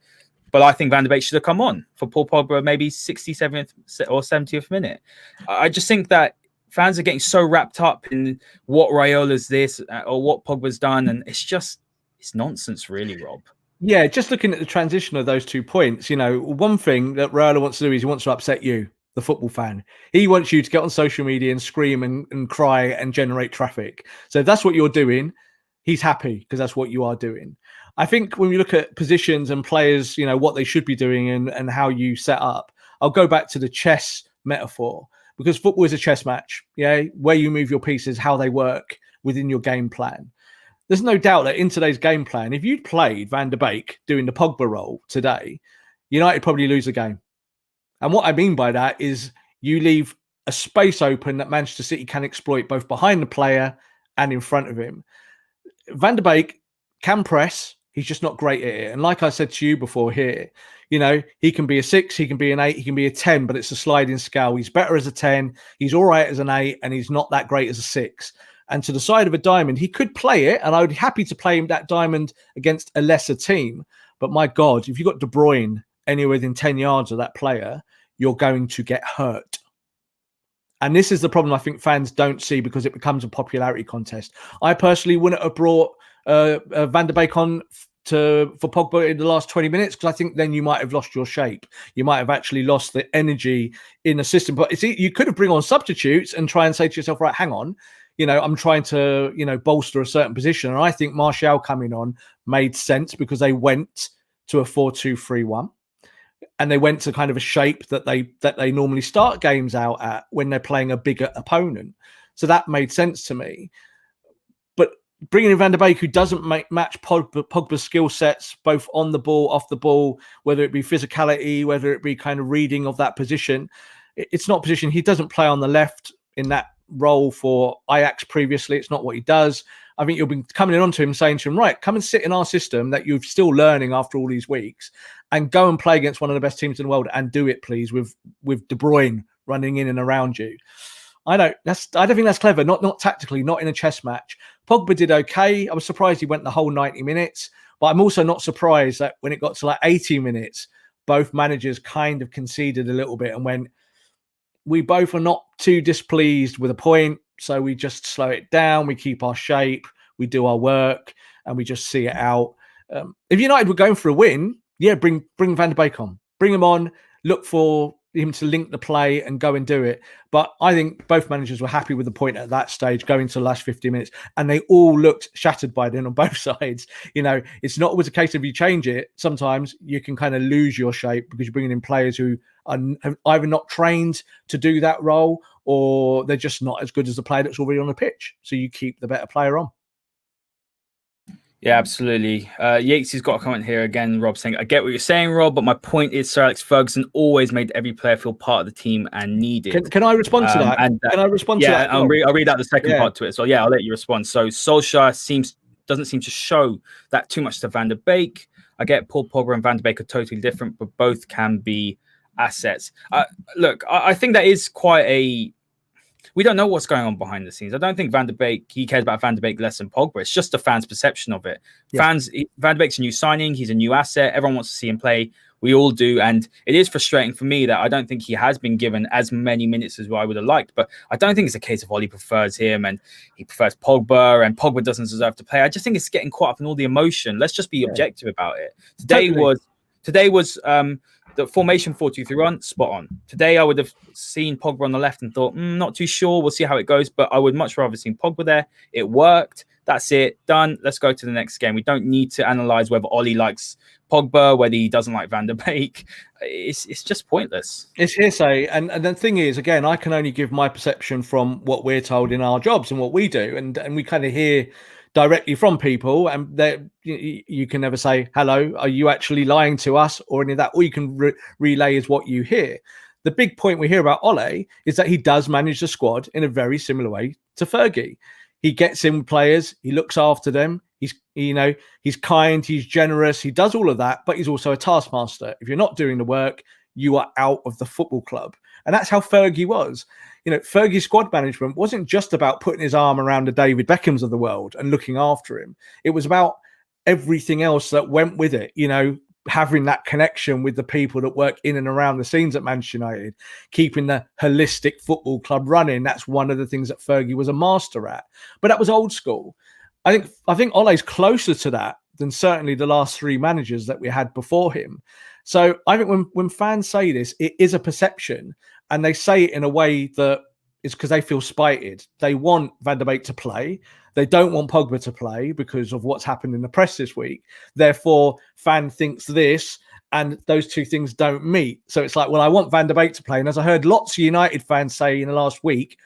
But I think Van der Beek should have come on for Paul Pogba maybe 67th or 70th minute. I just think that fans are getting so wrapped up in what Raiola's this or what Pogba's done. And it's nonsense, really, Rob. Yeah, just looking at the transition of those 2 points, one thing that Raiola wants to do is he wants to upset you, the football fan. He wants you to get on social media and scream and cry and generate traffic. So if that's what you're doing, he's happy because that's what you are doing. I think when we look at positions and players, what they should be doing and how you set up, I'll go back to the chess metaphor because football is a chess match. Yeah, where you move your pieces, how they work within your game plan. There's no doubt that in today's game plan, if you'd played Van der Beek doing the Pogba role today, United probably lose the game. And what I mean by that is you leave a space open that Manchester City can exploit both behind the player and in front of him. Van der Beek can press. He's just not great at it. And like I said to you before here, he can be a 6, he can be an 8, he can be a 10, but it's a sliding scale. He's better as a 10. He's all right as an 8, and he's not that great as a 6. And to the side of a diamond, he could play it, and I would be happy to play him that diamond against a lesser team. But my God, if you've got De Bruyne anywhere within 10 yards of that player, you're going to get hurt. And this is the problem I think fans don't see because it becomes a popularity contest. I personally wouldn't have brought Van der Beek on for Pogba in the last 20 minutes because I think then you might have lost your shape. You might have actually lost the energy in the system. But you could have bring on substitutes and try and say to yourself, right, hang on, I'm trying to, bolster a certain position. And I think Martial coming on made sense because they went to a 4-2-3-1. And they went to kind of a shape that they normally start games out at when they're playing a bigger opponent. So that made sense to me. But bringing in Van der Beek, who doesn't match Pogba's skill sets, both on the ball, off the ball, whether it be physicality, whether it be kind of reading of that position, it's not position. He doesn't play on the left in that role for Ajax previously. It's not what he does. I think you'll be coming in onto him saying to him, right, come and sit in our system that you're still learning after all these weeks and go and play against one of the best teams in the world and do it, please, with De Bruyne running in and around you. I don't think that's clever. Not tactically, not in a chess match. Pogba did okay. I was surprised he went the whole 90 minutes, but I'm also not surprised that when it got to like 80 minutes, both managers kind of conceded a little bit and went, we both are not too displeased with a point. So we just slow it down. We keep our shape. We do our work and we just see it out. If United were going for a win, yeah, bring Van der Beek on. Bring him on. Look for him to link the play and go and do it. But I think both managers were happy with the point at that stage, going to the last 50 minutes, and they all looked shattered by then on both sides. It's not always a case of you change it. Sometimes you can kind of lose your shape because you're bringing in players who are either not trained to do that role, or they're just not as good as the player that's already on the pitch. So you keep the better player on. Yeah, absolutely. Yates' got a comment here again, Rob, saying, I get what you're saying, Rob, but my point is Sir Alex Ferguson always made every player feel part of the team and needed. Can I respond to that? Can I respond to that? I'll read out the second part to it. So, I'll let you respond. So, Solskjaer doesn't seem to show that too much to Van der Beek. I get Paul Pogba and Van der Beek are totally different, but both can be assets. Look, I think that is quite a... We don't know what's going on behind the scenes. I don't think Van der Beek, he cares about Van der Beek less than Pogba. It's just the fans' perception of it. Yeah. Van der Beek's a new signing. He's a new asset. Everyone wants to see him play. We all do. And it is frustrating for me that I don't think he has been given as many minutes as I would have liked. But I don't think it's a case of Ole prefers him and he prefers Pogba and Pogba doesn't deserve to play. I just think it's getting caught up in all the emotion. Let's just be objective about it. Today was the formation 4-2-3-1, spot on. Today, I would have seen Pogba on the left and thought, not too sure. We'll see how it goes. But I would much rather seen Pogba there. It worked. That's it. Done. Let's go to the next game. We don't need to analyze whether Ole likes Pogba, whether he doesn't like Van der Beek. It's just pointless. It's hearsay. And the thing is, again, I can only give my perception from what we're told in our jobs and what we do. And we kind of hear directly from people, and you can never say, hello, are you actually lying to us or any of that? All you can relay is what you hear. The big point we hear about Ole is that he does manage the squad in a very similar way to Fergie. He gets in players, he looks after them, he's kind, he's generous, he does all of that, but he's also a taskmaster. If you're not doing the work, you are out of the football club. And that's how Fergie was. Fergie's squad management wasn't just about putting his arm around the David Beckhams of the world and looking after him. It was about everything else that went with it, having that connection with the people that work in and around the scenes at Manchester United, keeping the holistic football club running. That's one of the things that Fergie was a master at. But that was old school. I think Ole's closer to that than certainly the last three managers that we had before him. So I think when fans say this, it is a perception, and they say it in a way that is because they feel spited. They want Van der Beek to play. They don't want Pogba to play because of what's happened in the press this week. Therefore, fan thinks this, and those two things don't meet. So it's like, well, I want Van der Beek to play. And as I heard lots of United fans say in the last week,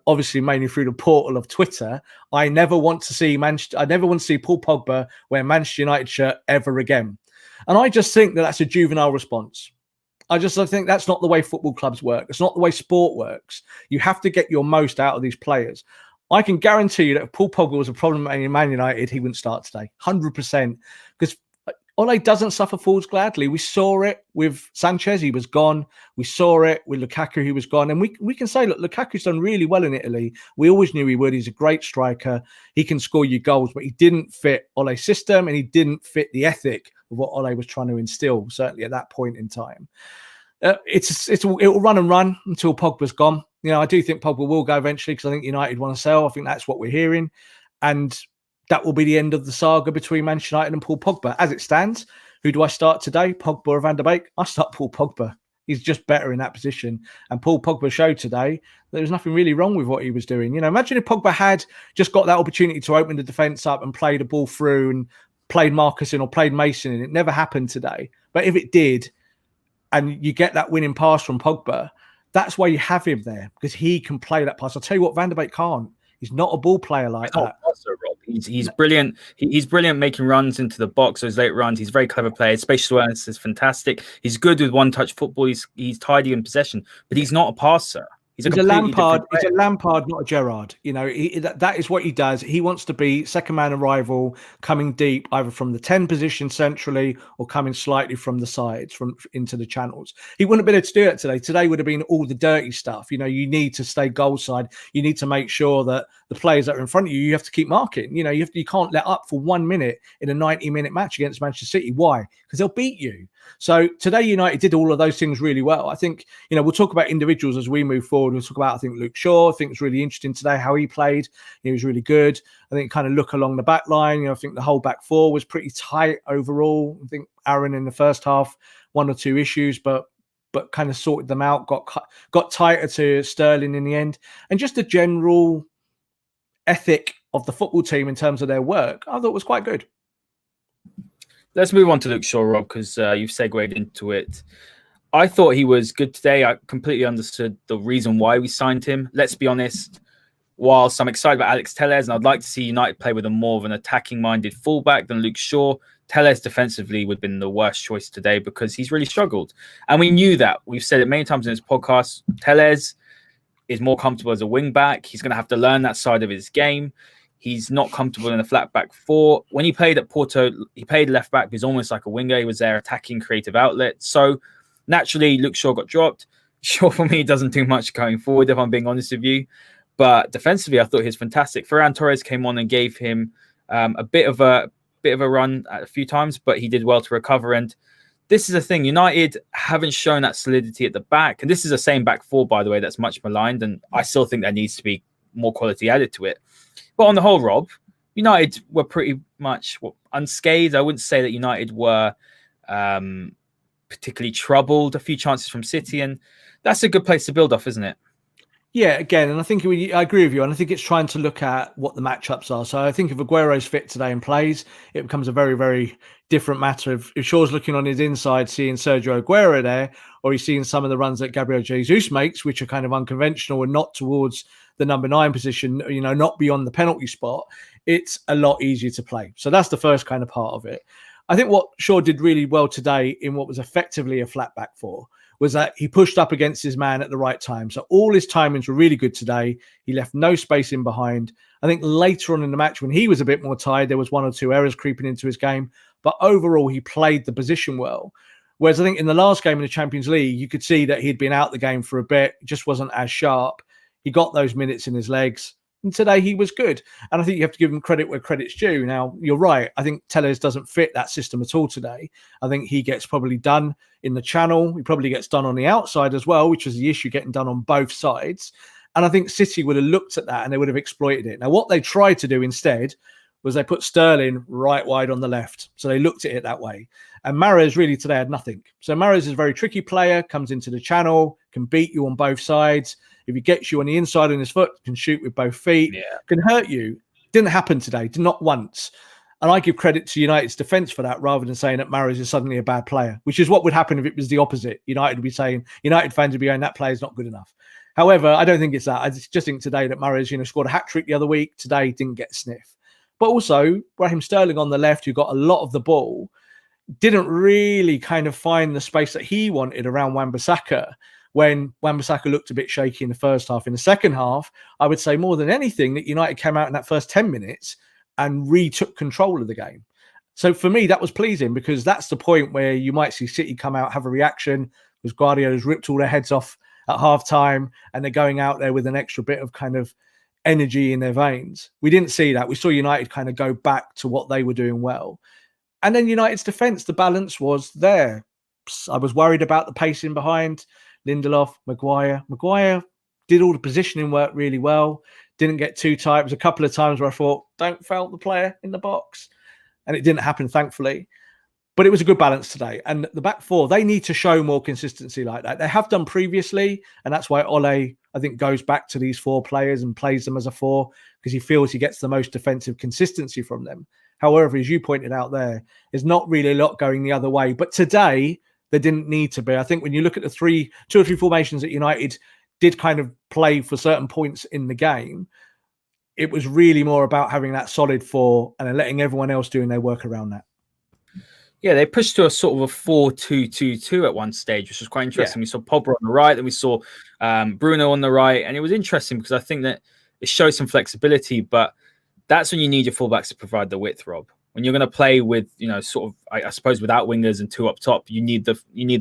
obviously mainly through the portal of Twitter, I never want to see Paul Pogba wear Manchester United shirt ever again. And I just think that that's a juvenile response. I think that's not the way football clubs work. It's not the way sport works. You have to get your most out of these players. I can guarantee you that if Paul Pogba was a problem in Man United, he wouldn't start today, 100%. Because Ole doesn't suffer fools gladly. We saw it with Sanchez, he was gone. We saw it with Lukaku, he was gone. And we can say, look, Lukaku's done really well in Italy. We always knew he would. He's a great striker. He can score you goals, but he didn't fit Ole's system and he didn't fit the ethic of what Ole was trying to instill, certainly at that point in time. It will run and run until Pogba's gone. I do think Pogba will go eventually because I think United want to sell. I think that's what we're hearing. And that will be the end of the saga between Manchester United and Paul Pogba. As it stands, who do I start today? Pogba or Van der Beek? I start Paul Pogba. He's just better in that position. And Paul Pogba showed today there was nothing really wrong with what he was doing. Imagine if Pogba had just got that opportunity to open the defence up and play the ball through and played Marcus in or played Mason in. It never happened today. But if it did, and you get that winning pass from Pogba, that's why you have him there, because he can play that pass. I'll tell you what, Van der Beek can't. He's not a ball player like that. He's brilliant. He's brilliant making runs into the box, those late runs. He's a very clever player. His spatial awareness is fantastic. He's good with one-touch football. He's tidy in possession, but he's not a passer. He's a Lampard. He's a Lampard, not a Gerrard. That is what he does. He wants to be second man arrival, coming deep, either from the 10 position centrally or coming slightly from the sides, into the channels. He wouldn't have been able to do it today. Today would have been all the dirty stuff. You need to stay goal side. You need to make sure that the players that are in front of you, you have to keep marking. You can't let up for 1 minute in a 90-minute match against Manchester City. Why? Because they'll beat you. So today, United did all of those things really well. I think, we'll talk about individuals as we move forward. We'll talk about, I think, Luke Shaw. I think it's really interesting today how he played. He was really good. I think kind of look along the back line. I think the whole back four was pretty tight overall. I think Aaron in the first half, one or two issues, but but kind of sorted them out, got tighter to Sterling in the end. And just the general ethic of the football team in terms of their work, I thought was quite good. Let's move on to Luke Shaw, Rob, because you've segued into it. I thought he was good today. I completely understood the reason why we signed him. Let's be honest, whilst I'm excited about Alex Telles, and I'd like to see United play with a more of an attacking-minded fullback than Luke Shaw, Telles defensively would have been the worst choice today because he's really struggled. And we knew that. We've said it many times in this podcast. Telles is more comfortable as a wing-back. He's going to have to learn that side of his game. He's not comfortable in a flat back four. When he played at Porto, he played left back. He was almost like a winger. He was their attacking creative outlet. So naturally, Luke Shaw got dropped. Shaw, for me, doesn't do much going forward, if I'm being honest with you. But defensively, I thought he was fantastic. Ferran Torres came on and gave him a bit of a run a few times, but he did well to recover. And this is the thing. United haven't shown that solidity at the back. And this is the same back four, by the way, that's much maligned. And I still think there needs to be more quality added to it. But on the whole, Rob, United were pretty much unscathed. I wouldn't say that United were particularly troubled. A few chances from City, and that's a good place to build off, isn't it? Yeah, again, and I think I agree with you, and I think it's trying to look at what the matchups are. So I think if Aguero's fit today and plays, it becomes a very, very different matter. If Shaw's looking on his inside, seeing Sergio Aguero there, or he's seeing some of the runs that Gabriel Jesus makes, which are kind of unconventional and not towards the number 9 position, not beyond the penalty spot, it's a lot easier to play. So that's the first kind of part of it. I think what Shaw did really well today in what was effectively a flat back four was that he pushed up against his man at the right time. So all his timings were really good today. He left no space in behind. I think later on in the match, when he was a bit more tired, there was 1 or 2 errors creeping into his game. But overall, he played the position well. Whereas I think in the last game in the Champions League, you could see that he'd been out the game for a bit, just wasn't as sharp. He got those minutes in his legs. And today he was good. And I think you have to give him credit where credit's due. Now, you're right. I think Telles doesn't fit that system at all today. I think he gets probably done in the channel. He probably gets done on the outside as well, which is the issue, getting done on both sides. And I think City would have looked at that and they would have exploited it. Now, what they tried to do instead was they put Sterling right wide on the left. So they looked at it that way. And Mahrez really today had nothing. So Mahrez is a very tricky player, comes into the channel, can beat you on both sides. If he gets you on the inside on his foot, can shoot with both feet, can hurt you. Didn't happen today, not once. And I give credit to United's defence for that rather than saying that Mahrez is suddenly a bad player, which is what would happen if it was the opposite. United would be saying, United fans would be going, that player's not good enough. However, I don't think it's that. I just think today that Mahrez, scored a hat-trick the other week. Today, didn't get a sniff. But also, Raheem Sterling on the left, who got a lot of the ball, didn't really kind of find the space that he wanted around Wan-Bissaka when Wan-Bissaka looked a bit shaky in the first half. In the second half, I would say more than anything that United came out in that first 10 minutes and retook control of the game. So for me, that was pleasing because that's the point where you might see City come out, have a reaction, because Guardiola's ripped all their heads off at half-time and they're going out there with an extra bit of kind of energy in their veins. We didn't see that. We saw United kind of go back to what they were doing well. And then United's defence, the balance was there. I was worried about the pacing behind Lindelof, Maguire. Maguire did all the positioning work really well. Didn't get too tight. There was a couple of times where I thought, don't foul the player in the box. And it didn't happen, thankfully. But it was a good balance today. And the back four, they need to show more consistency like that. They have done previously. And that's why Ole, I think, goes back to these 4 players and plays them as a 4 because he feels he gets the most defensive consistency from them. However, as you pointed out there's not really a lot going the other way. But today, there didn't need to be. I think when you look at the 2 or 3 formations that United did kind of play for certain points in the game, it was really more about having that solid 4 and then letting everyone else doing their work around that. Yeah, they pushed to a sort of a 4-2-2-2 at one stage, which was quite interesting. Yeah. We saw Pogba on the right, then we saw Bruno on the right. And it was interesting because I think that it shows some flexibility, but that's when you need your fullbacks to provide the width, Rob. When you're going to play with, sort of, I suppose, without wingers and 2 up top, you need the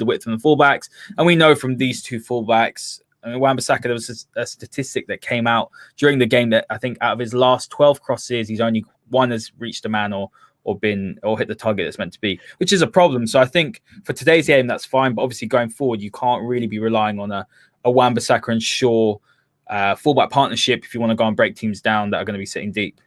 width from the fullbacks. And we know from these 2 fullbacks, Wan-Bissaka, there was a statistic that came out during the game that I think out of his last 12 crosses, he's only one has reached a man or hit the target that's meant to be, which is a problem. So I think for today's game, that's fine. But obviously going forward, you can't really be relying on a Wan-Bissaka and Shaw fullback partnership if you want to go and break teams down that are going to be sitting deep.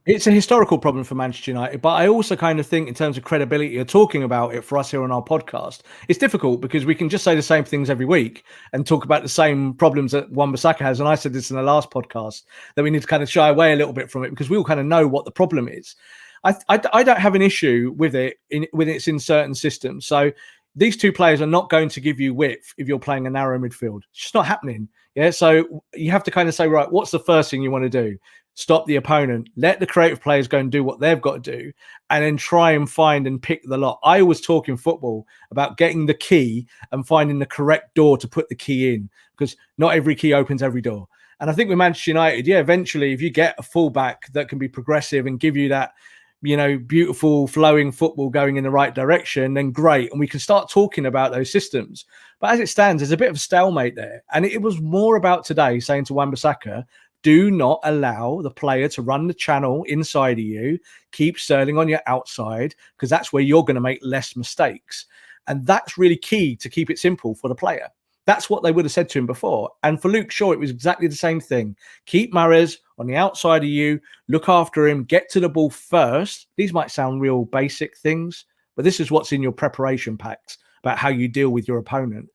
It's a historical problem for Manchester United, but I also kind of think in terms of credibility of talking about it for us here on our podcast, it's difficult because we can just say the same things every week and talk about the same problems that Wan-Bissaka has. And I said this in the last podcast, that we need to kind of shy away a little bit from it because we all kind of know what the problem is. I don't have an issue with it when it's in certain systems. So these two players are not going to give you width if you're playing a narrow midfield. It's just not happening. Yeah. So you have to kind of say, right, what's the first thing you want to do? Stop the opponent, let the creative players go and do what they've got to do, and then try and find and pick the lot. I always talk in football about getting the key and finding the correct door to put the key in, because not every key opens every door. And I think with Manchester United, yeah, eventually, if you get a fullback that can be progressive and give you that, beautiful flowing football going in the right direction, then great. And we can start talking about those systems. But as it stands, there's a bit of a stalemate there. And it was more about today saying to Wan-Bissaka, do not allow the player to run the channel inside of you. Keep Sterling on your outside, because that's where you're going to make less mistakes. And that's really key to keep it simple for the player. That's what they would have said to him before. And for Luke Shaw, it was exactly the same thing. Keep Mahrez on the outside of you. Look after him. Get to the ball first. These might sound real basic things, but this is what's in your preparation packs about how you deal with your opponent.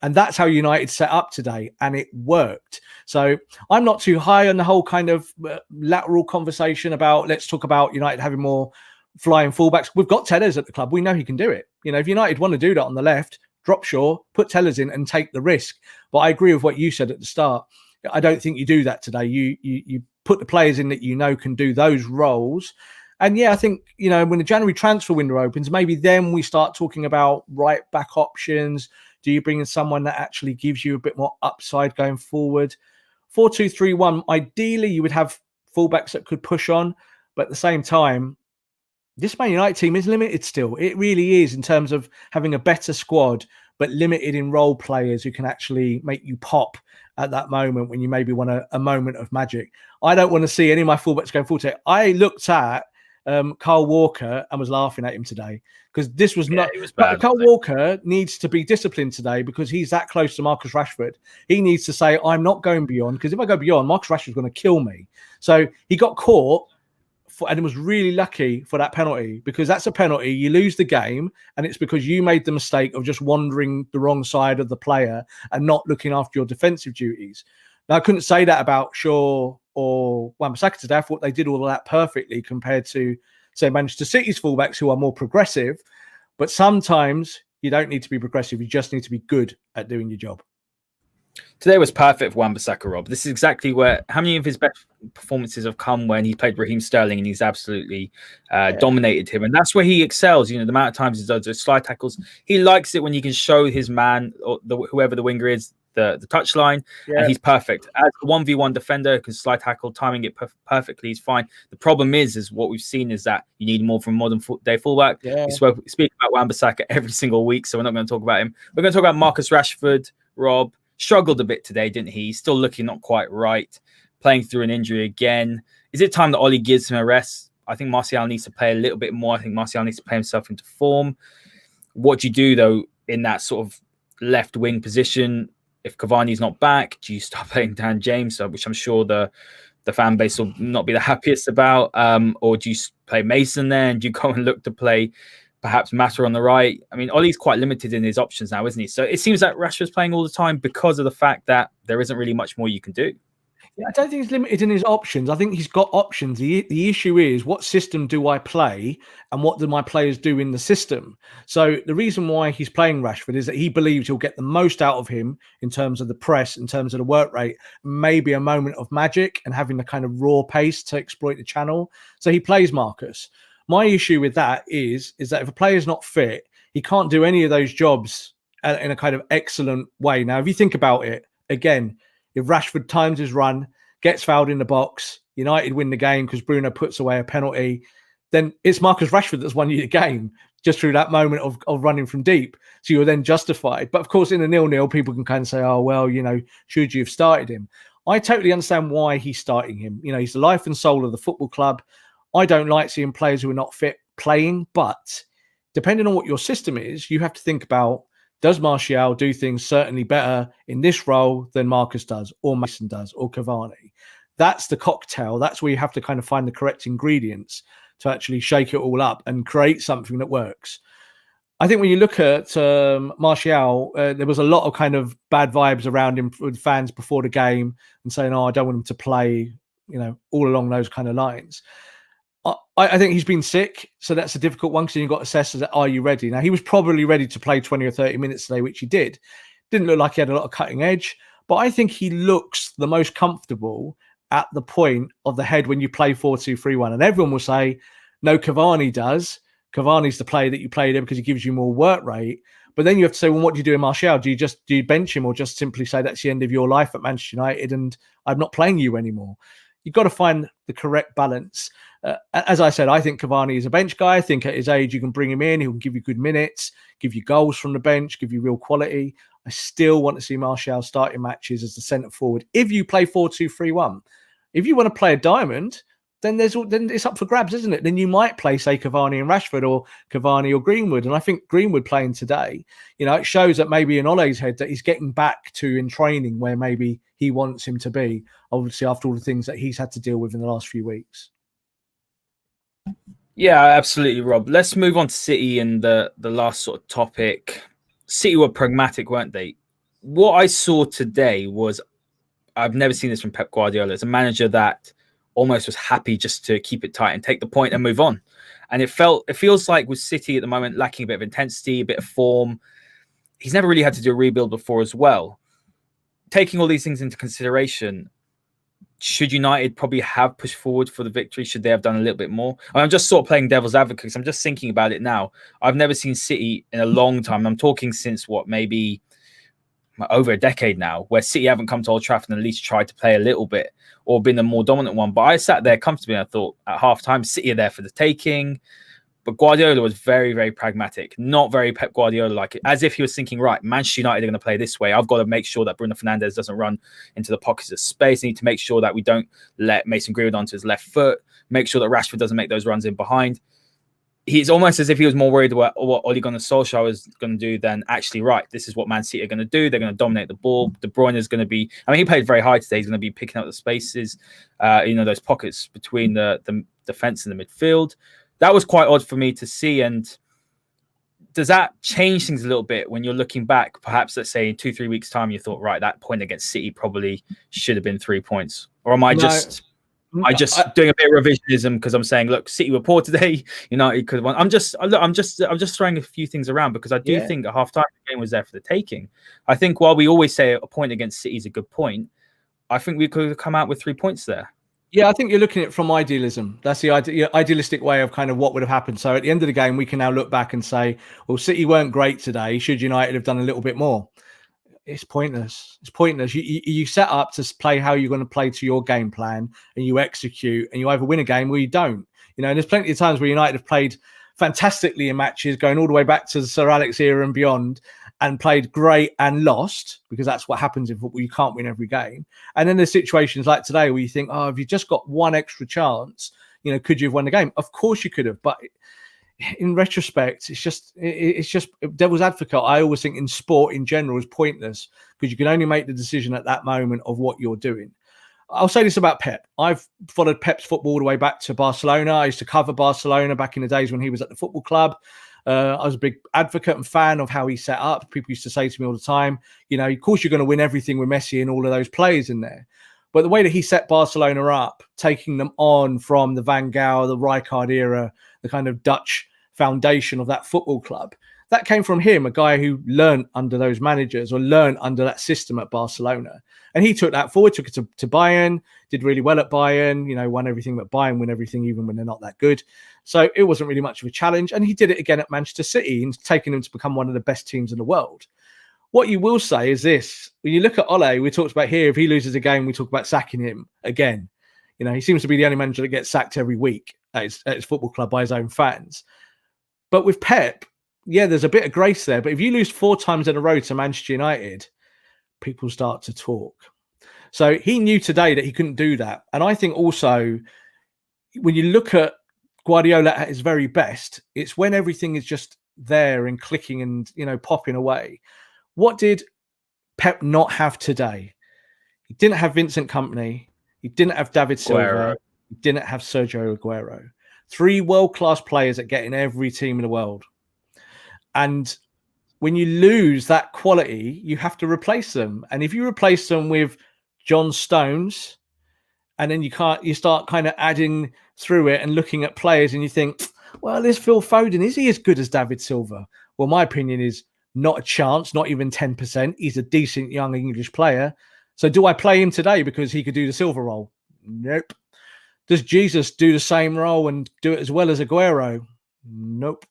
And that's how United set up today, and it worked. So I'm not too high on the whole kind of lateral conversation about let's talk about United having more flying fullbacks. We've got Tellers at the club. We know he can do it. If United want to do that on the left, drop Shaw, put Tellers in and take the risk. But I agree with what you said at the start. I don't think you do that today. You put the players in that can do those roles. And yeah, I think, when the January transfer window opens, maybe then we start talking about right back options. Do you bring in someone that actually gives you a bit more upside going forward? 4-2-3-1, ideally you would have fullbacks that could push on, but at the same time, this Man United team is limited still. It really is in terms of having a better squad, but limited in role players who can actually make you pop at that moment when you maybe want a moment of magic. I don't want to see any of my fullbacks going forward. I looked at Kyle Walker and was laughing at him today because this was not. It was bad, Kyle Walker needs to be disciplined today because he's that close to Marcus Rashford. He needs to say, I'm not going beyond, because if I go beyond, Marcus Rashford's going to kill me. So he got caught and was really lucky for that penalty, because that's a penalty. You lose the game, and it's because you made the mistake of just wandering the wrong side of the player and not looking after your defensive duties. Now, I couldn't say that about Shaw or Wan-Bissaka today. I thought they did all of that perfectly compared to, say, Manchester City's fullbacks who are more progressive. But sometimes you don't need to be progressive. You just need to be good at doing your job. Today was perfect for Wan-Bissaka, Rob. This is exactly where how many of his best performances have come when he played Raheem Sterling and he's absolutely dominated him. And that's where he excels. The amount of times he does those slide tackles. He likes it when he can show his man or whoever the winger is the touchline, and he's perfect. As a 1v1 defender who can slide tackle, timing it perfectly, he's fine. The problem is what we've seen is that you need more from modern day fullback. We speak about Wan-Bissaka every single week, so we're not going to talk about him. We're going to talk about Marcus Rashford. Rob struggled a bit today, didn't he? He's still looking not quite right, playing through an injury again. Is it time that Ole gives him a rest? I think Martial needs to play a little bit more. I think Martial needs to play himself into form. What do you do, though, in that sort of left wing position? If Cavani's not back, do you start playing Dan James, which I'm sure the fan base will not be the happiest about? Or do you play Mason there, and do you go and look to play perhaps Mata on the right? I mean, Ollie's quite limited in his options now, isn't he? So it seems like Rashford's playing all the time because of the fact that there isn't really much more you can do. Yeah, I don't think he's limited in his options. I think he's got options. The issue is, what system do I play and what do my players do in the system? So the reason why he's playing Rashford is that he believes he'll get the most out of him in terms of the press, in terms of the work rate, maybe a moment of magic and having the kind of raw pace to exploit the channel. So he plays Marcus. My issue with that is that if a player's not fit, he can't do any of those jobs in a kind of excellent way. Now, if you think about it, again, if Rashford times his run, gets fouled in the box, United win the game because Bruno puts away a penalty, then it's Marcus Rashford that's won you the game just through that moment of running from deep. So you're then justified. But of course, in a 0-0, people can kind of say, oh, well, should you have started him? I totally understand why he's starting him. He's the life and soul of the football club. I don't like seeing players who are not fit playing, but depending on what your system is, you have to think about, does Martial do things certainly better in this role than Marcus does, or Mason does, or Cavani? that's the cocktail. That's where you have to kind of find the correct ingredients to actually shake it all up and create something that works. I think when you look at Martial, there was a lot of kind of bad vibes around him with fans before the game and saying, "Oh, I don't want him to play," all along those kind of lines. I think he's been sick, so that's a difficult one because you've got to assess that, are you ready? Now, he was probably ready to play 20 or 30 minutes today, which he did. Didn't look like he had a lot of cutting edge, but I think he looks the most comfortable at the point of the head when you play 4-2-3-1. And everyone will say, no, Cavani does. Cavani's the player that you played him because he gives you more work rate. But then you have to say, well, what do you do in Martial? Do you bench him or just simply say that's the end of your life at Manchester United and I'm not playing you anymore? You've got to find the correct balance. As I said, I think Cavani is a bench guy. I think at his age, you can bring him in. He can give you good minutes, give you goals from the bench, give you real quality. I still want to see Martial starting matches as the centre forward. If you play 4-2-3-1, if you want to play a diamond, then it's up for grabs, isn't it? Then you might play, say, Cavani and Rashford or Cavani or Greenwood. And I think Greenwood playing today, it shows that maybe in Ole's head that he's getting back to in training where maybe he wants him to be, obviously after all the things that he's had to deal with in the last few weeks. Yeah, absolutely, Rob. Let's move on to City and the last sort of topic. City were pragmatic, weren't they? What I saw today was, I've never seen this from Pep Guardiola. It's a manager that almost was happy just to keep it tight and take the point and move on. And it feels like with City at the moment, lacking a bit of intensity, a bit of form. He's never really had to do a rebuild before as well. Taking all these things into consideration, should United probably have pushed forward for the victory? Should they have done a little bit more? I'm just sort of playing devil's advocate because I'm just thinking about it now. I've never seen City in a long time. I'm talking since maybe over a decade now, where City haven't come to Old Trafford and at least tried to play a little bit or been the more dominant one. But I sat there comfortably and I thought at halftime, City are there for the taking. But Guardiola was very, very pragmatic, not very Pep Guardiola like it, as if he was thinking, right, Manchester United are going to play this way. I've got to make sure that Bruno Fernandes doesn't run into the pockets of space. I need to make sure that we don't let Mason Greenwood onto his left foot, make sure that Rashford doesn't make those runs in behind. He's almost as if he was more worried about what Ole Gunnar Solskjaer was going to do than actually, right, this is what Man City are going to do. They're going to dominate the ball. De Bruyne is going to be, he played very high today. He's going to be picking up the spaces, those pockets between the defense and the midfield. That was quite odd for me to see. And does that change things a little bit when you're looking back? Perhaps, let's say in 2-3 weeks' time, you thought, right, that point against City probably should have been 3 points. Or am I just doing a bit of revisionism because I'm saying, look, City were poor today. United could have won. I'm just throwing a few things around because I do think at halftime the game was there for the taking. I think while we always say a point against City is a good point, I think we could have come out with 3 points there. Yeah, I think you're looking at it from idealism. That's the idealistic way of kind of what would have happened. So at the end of the game, we can now look back and say, well, City weren't great today. Should United have done a little bit more? It's pointless. It's pointless. You set up to play how you're going to play to your game plan and you execute and you either win a game or you don't. And there's plenty of times where United have played fantastically in matches going all the way back to the Sir Alex era and beyond and played great and lost because that's what happens in football. You can't win every game. And then there's situations like today where you think, oh, if you just got one extra chance, could you have won the game? Of course you could have. But in retrospect, it's just devil's advocate. I always think in sport in general is pointless because you can only make the decision at that moment of what you're doing. I'll say this about Pep. I've followed Pep's football all the way back to Barcelona. I used to cover Barcelona back in the days when he was at the football club. I was a big advocate and fan of how he set up. People used to say to me all the time, of course you're going to win everything with Messi and all of those players in there. But the way that he set Barcelona up, taking them on from the Van Gaal, the Rijkaard era, the kind of Dutch foundation of that football club, that came from him, a guy who learned under those managers or learned under that system at Barcelona. And he took that forward, took it to Bayern, did really well at Bayern, won everything, but Bayern win everything even when they're not that good. So it wasn't really much of a challenge. And he did it again at Manchester City and taking them to become one of the best teams in the world. What you will say is this: when you look at Ole, we talked about here, if he loses a game, we talk about sacking him again. He seems to be the only manager that gets sacked every week at his football club by his own fans. But with Pep, there's a bit of grace there. But if you lose 4 times in a row to Manchester United, people start to talk. So he knew today that he couldn't do that. And I think also when you look at Guardiola at his very best, it's when everything is just there and clicking and, popping away. What did Pep not have today? He didn't have Vincent Kompany. He didn't have David Silva. He didn't have Sergio Aguero. 3 world-class players that get in every team in the world. And when you lose that quality, you have to replace them. And if you replace them with John Stones, and then you start kind of adding through it and looking at players, and you think, well, is Phil Foden, is he as good as David Silva? Well, my opinion is not a chance, not even 10%. He's a decent young English player. So do I play him today because he could do the Silva role? Nope. Does Jesus do the same role and do it as well as Aguero? Nope.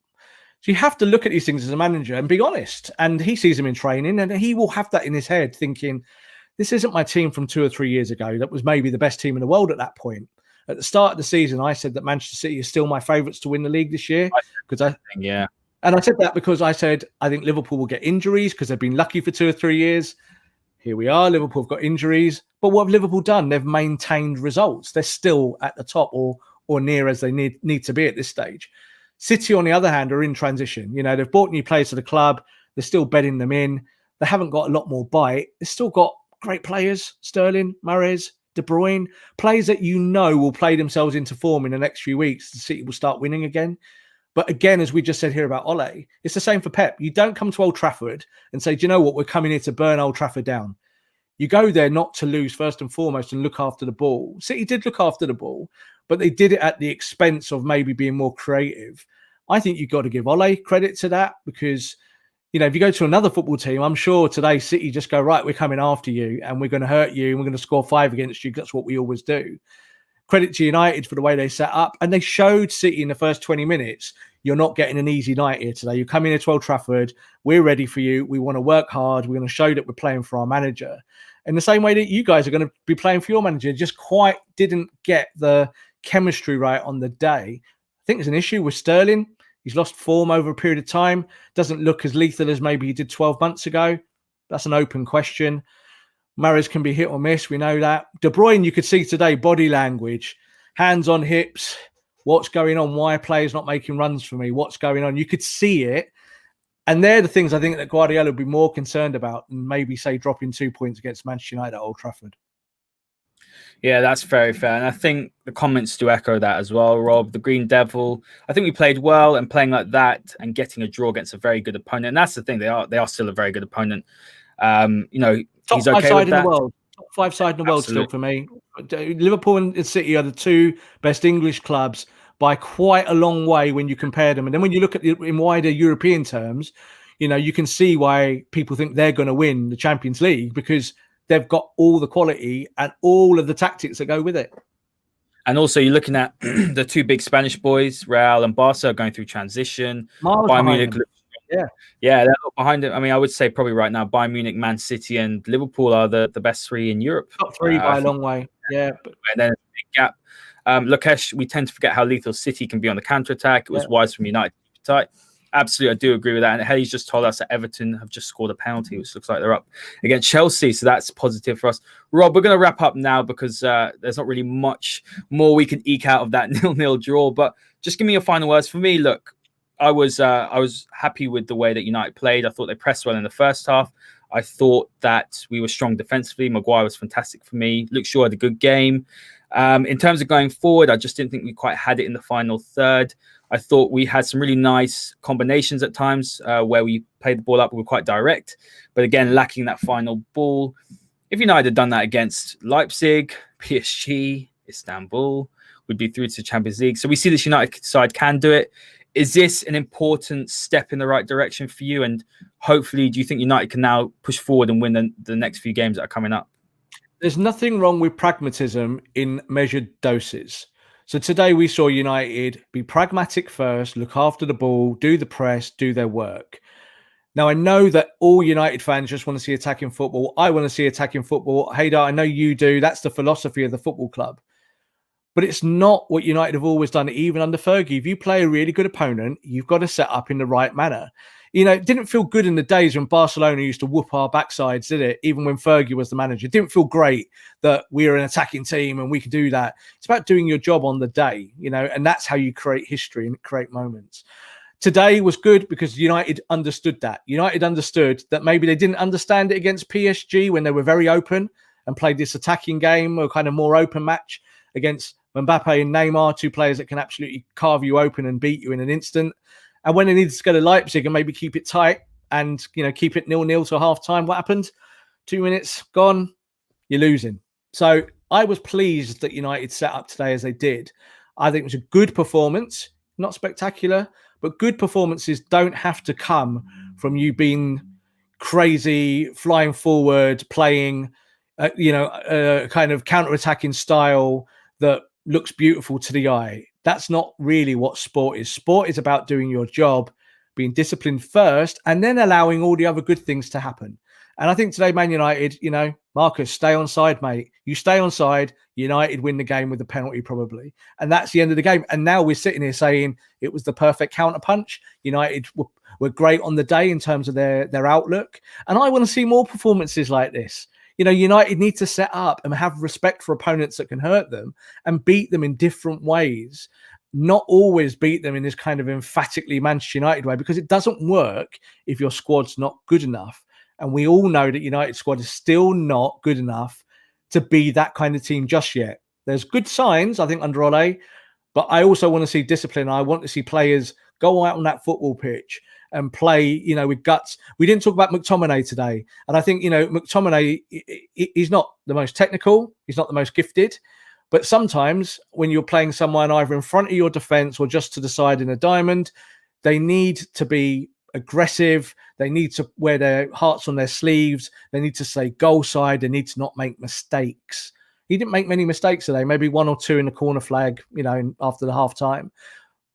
So you have to look at these things as a manager and be honest. And he sees them in training, and he will have that in his head thinking, this isn't my team from 2 or 3 years ago. That was maybe the best team in the world at that point. At the start of the season, I said that Manchester City is still my favourites to win the league this year. And I said that because I said, I think Liverpool will get injuries because they've been lucky for 2 or 3 years. Here we are. Liverpool have got injuries. But what have Liverpool done? They've maintained results. They're still at the top or near as they need to be at this stage. City, on the other hand, are in transition. You know, they've bought new players to the club. They're still bedding them in. They haven't got a lot more bite. They've still got great players, Sterling, Mahrez, De Bruyne, players that you know will play themselves into form in the next few weeks. The City will start winning again. But again, as we just said here about Ole, it's the same for Pep. You don't come to Old Trafford and say, do you know what? We're coming here to burn Old Trafford down. You go there not to lose first and foremost and look after the ball. City did look after the ball, but they did it at the expense of maybe being more creative. I think you've got to give Ole credit to that because, you know, if you go to another football team, I'm sure today City just go, right, we're coming after you and we're going to hurt you and we're going to score 5 against you. That's what we always do. Credit to United for the way they set up. And they showed City in the first 20 minutes, you're not getting an easy night here today. You're coming here to Old Trafford. We're ready for you. We want to work hard. We're going to show that we're playing for our manager. In the same way that you guys are going to be playing for your manager, just quite didn't get the chemistry right on the day. I think there's an issue with Sterling. He's lost form over a period of time. Doesn't look as lethal as maybe he did 12 months ago. That's an open question. Mahrez can be hit or miss. We know that. De Bruyne, you could see today, body language, hands on hips. What's going on? Why are players not making runs for me? What's going on? You could see it. And they're the things I think that Guardiola would be more concerned about and maybe say dropping 2 points against Manchester United at Old Trafford. Yeah, that's very fair. And I think the comments do echo that as well, Rob. The Green Devil, I think we played well, and playing like that and getting a draw against a very good opponent. And that's the thing. They are still a very good opponent. You know, top he's okay with that. Top 5 side in the world still for me. Liverpool and City are the 2 best English clubs by quite a long way when you compare them. And then when you look at it in wider European terms, you know, you can see why people think they're going to win the Champions League because they've got all the quality and all of the tactics that go with it. And also you're looking at the 2 big Spanish boys, Real and Barca, going through transition. Bayern Munich, yeah, they're behind it. I mean, I would say probably right now, Bayern Munich, Man City and Liverpool are the best 3 in Europe. Top 3 by a long way. Yeah. And then a big gap. Lokesh, we tend to forget how lethal City can be on the counter-attack. It was wise from United to keep it tight. Absolutely, I do agree with that. And Haley's just told us that Everton have just scored a penalty, which looks like they're up against Chelsea. So that's positive for us. Rob, we're going to wrap up now because there's not really much more we can eke out of that 0-0 draw. But just give me your final words. For me, look, I was happy with the way that United played. I thought they pressed well in the first half. I thought that we were strong defensively. Maguire was fantastic for me. Luke Shaw had a good game. In terms of going forward, I just didn't think we quite had it in the final third. I thought we had some really nice combinations at times where we played the ball up. We were quite direct, but again, lacking that final ball. If United had done that against Leipzig, PSG, Istanbul, we'd be through to the Champions League. So we see this United side can do it. Is this an important step in the right direction for you? And hopefully, do you think United can now push forward and win the next few games that are coming up? There's nothing wrong with pragmatism in measured doses. So today we saw United be pragmatic first, look after the ball, do the press, do their work. Now, I know that all United fans just want to see attacking football. I want to see attacking football. Haider, I know you do. That's the philosophy of the football club. But it's not what United have always done, even under Fergie. If you play a really good opponent, you've got to set up in the right manner. You know, it didn't feel good in the days when Barcelona used to whoop our backsides, did it? Even when Fergie was the manager. It didn't feel great that we were an attacking team and we could do that. It's about doing your job on the day, you know, and that's how you create history and create moments. Today was good because United understood that. United understood that maybe they didn't understand it against PSG when they were very open and played this attacking game or kind of more open match against Mbappe and Neymar, two players that can absolutely carve you open and beat you in an instant. And when it needs to go to Leipzig and maybe keep it tight and, you know, keep it 0-0 to half time, what happened? 2 minutes gone, you're losing. So I was pleased that United set up today as they did. I think it was a good performance, not spectacular, but good performances don't have to come from you being crazy, flying forward, playing, kind of counter-attacking style that looks beautiful to the eye. That's not really what sport is. Sport is about doing your job, being disciplined first, and then allowing all the other good things to happen. And I think today, Man United, you know, Marcus, stay on side, mate. You stay on side, United win the game with a penalty probably. And that's the end of the game. And now we're sitting here saying it was the perfect counter punch. United were great on the day in terms of their outlook. And I want to see more performances like this. You know, United need to set up and have respect for opponents that can hurt them and beat them in different ways. Not always beat them in this kind of emphatically Manchester United way, because it doesn't work if your squad's not good enough. And we all know that United squad is still not good enough to be that kind of team just yet. There's good signs, I think, under Ole, but I also want to see discipline. I want to see players go out on that football pitch and play, you know, with guts. We didn't talk about McTominay today. And I think, you know, McTominay, he's not the most technical. He's not the most gifted. But sometimes when you're playing someone either in front of your defense or just to the side in a diamond, they need to be aggressive. They need to wear their hearts on their sleeves. They need to stay goal side. They need to not make mistakes. He didn't make many mistakes today, maybe 1 or 2 in the corner flag, you know, after the half time.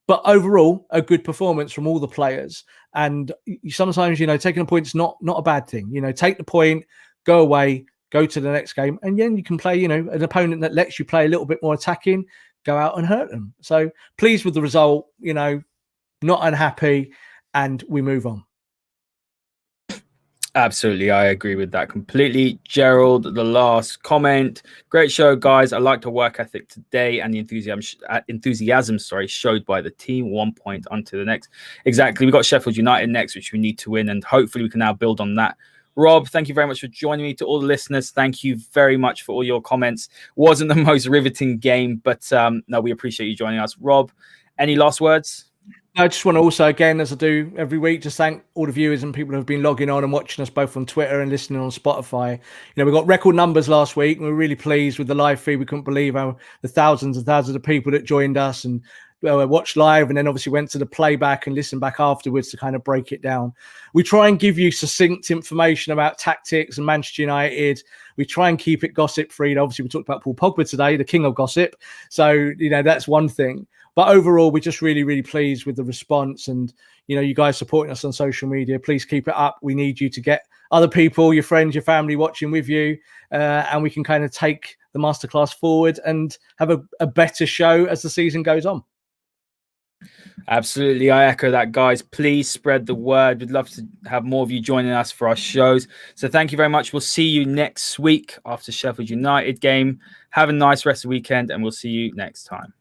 But overall, a good performance from all the players. And sometimes, you know, taking a point is not a bad thing. You know, take the point, go away, go to the next game. And then you can play, you know, an opponent that lets you play a little bit more attacking, go out and hurt them. So pleased with the result, you know, not unhappy, and we move on. Absolutely, I agree with that completely. Gerald, the last comment. Great show, guys. I liked the work ethic today and the enthusiasm showed by the team. 1 point onto the next. Exactly. We've got Sheffield United next, which we need to win, and hopefully we can now build on that. Rob, thank you very much for joining me. To all the listeners, thank you very much for all your comments. Wasn't the most riveting game, but no, we appreciate you joining us. Rob, any last words? I just want to also, again, as I do every week, just thank all the viewers and people who have been logging on and watching us both on Twitter and listening on Spotify. You know, we got record numbers last week, and we're really pleased with the live feed. We couldn't believe how the thousands and thousands of people that joined us and watched live, and then obviously went to the playback and listened back afterwards to kind of break it down. We try and give you succinct information about tactics and Manchester United. We try and keep it gossip free. Obviously, we talked about Paul Pogba today, the king of gossip. So, you know, that's one thing. But overall, we're just really, really pleased with the response. And, you know, you guys supporting us on social media, please keep it up. We need you to get other people, your friends, your family watching with you. And we can kind of take the masterclass forward and have a better show as the season goes on. Absolutely. I echo that, guys. Please spread the word. We'd love to have more of you joining us for our shows. So thank you very much. We'll see you next week after Sheffield United game. Have a nice rest of the weekend, and we'll see you next time.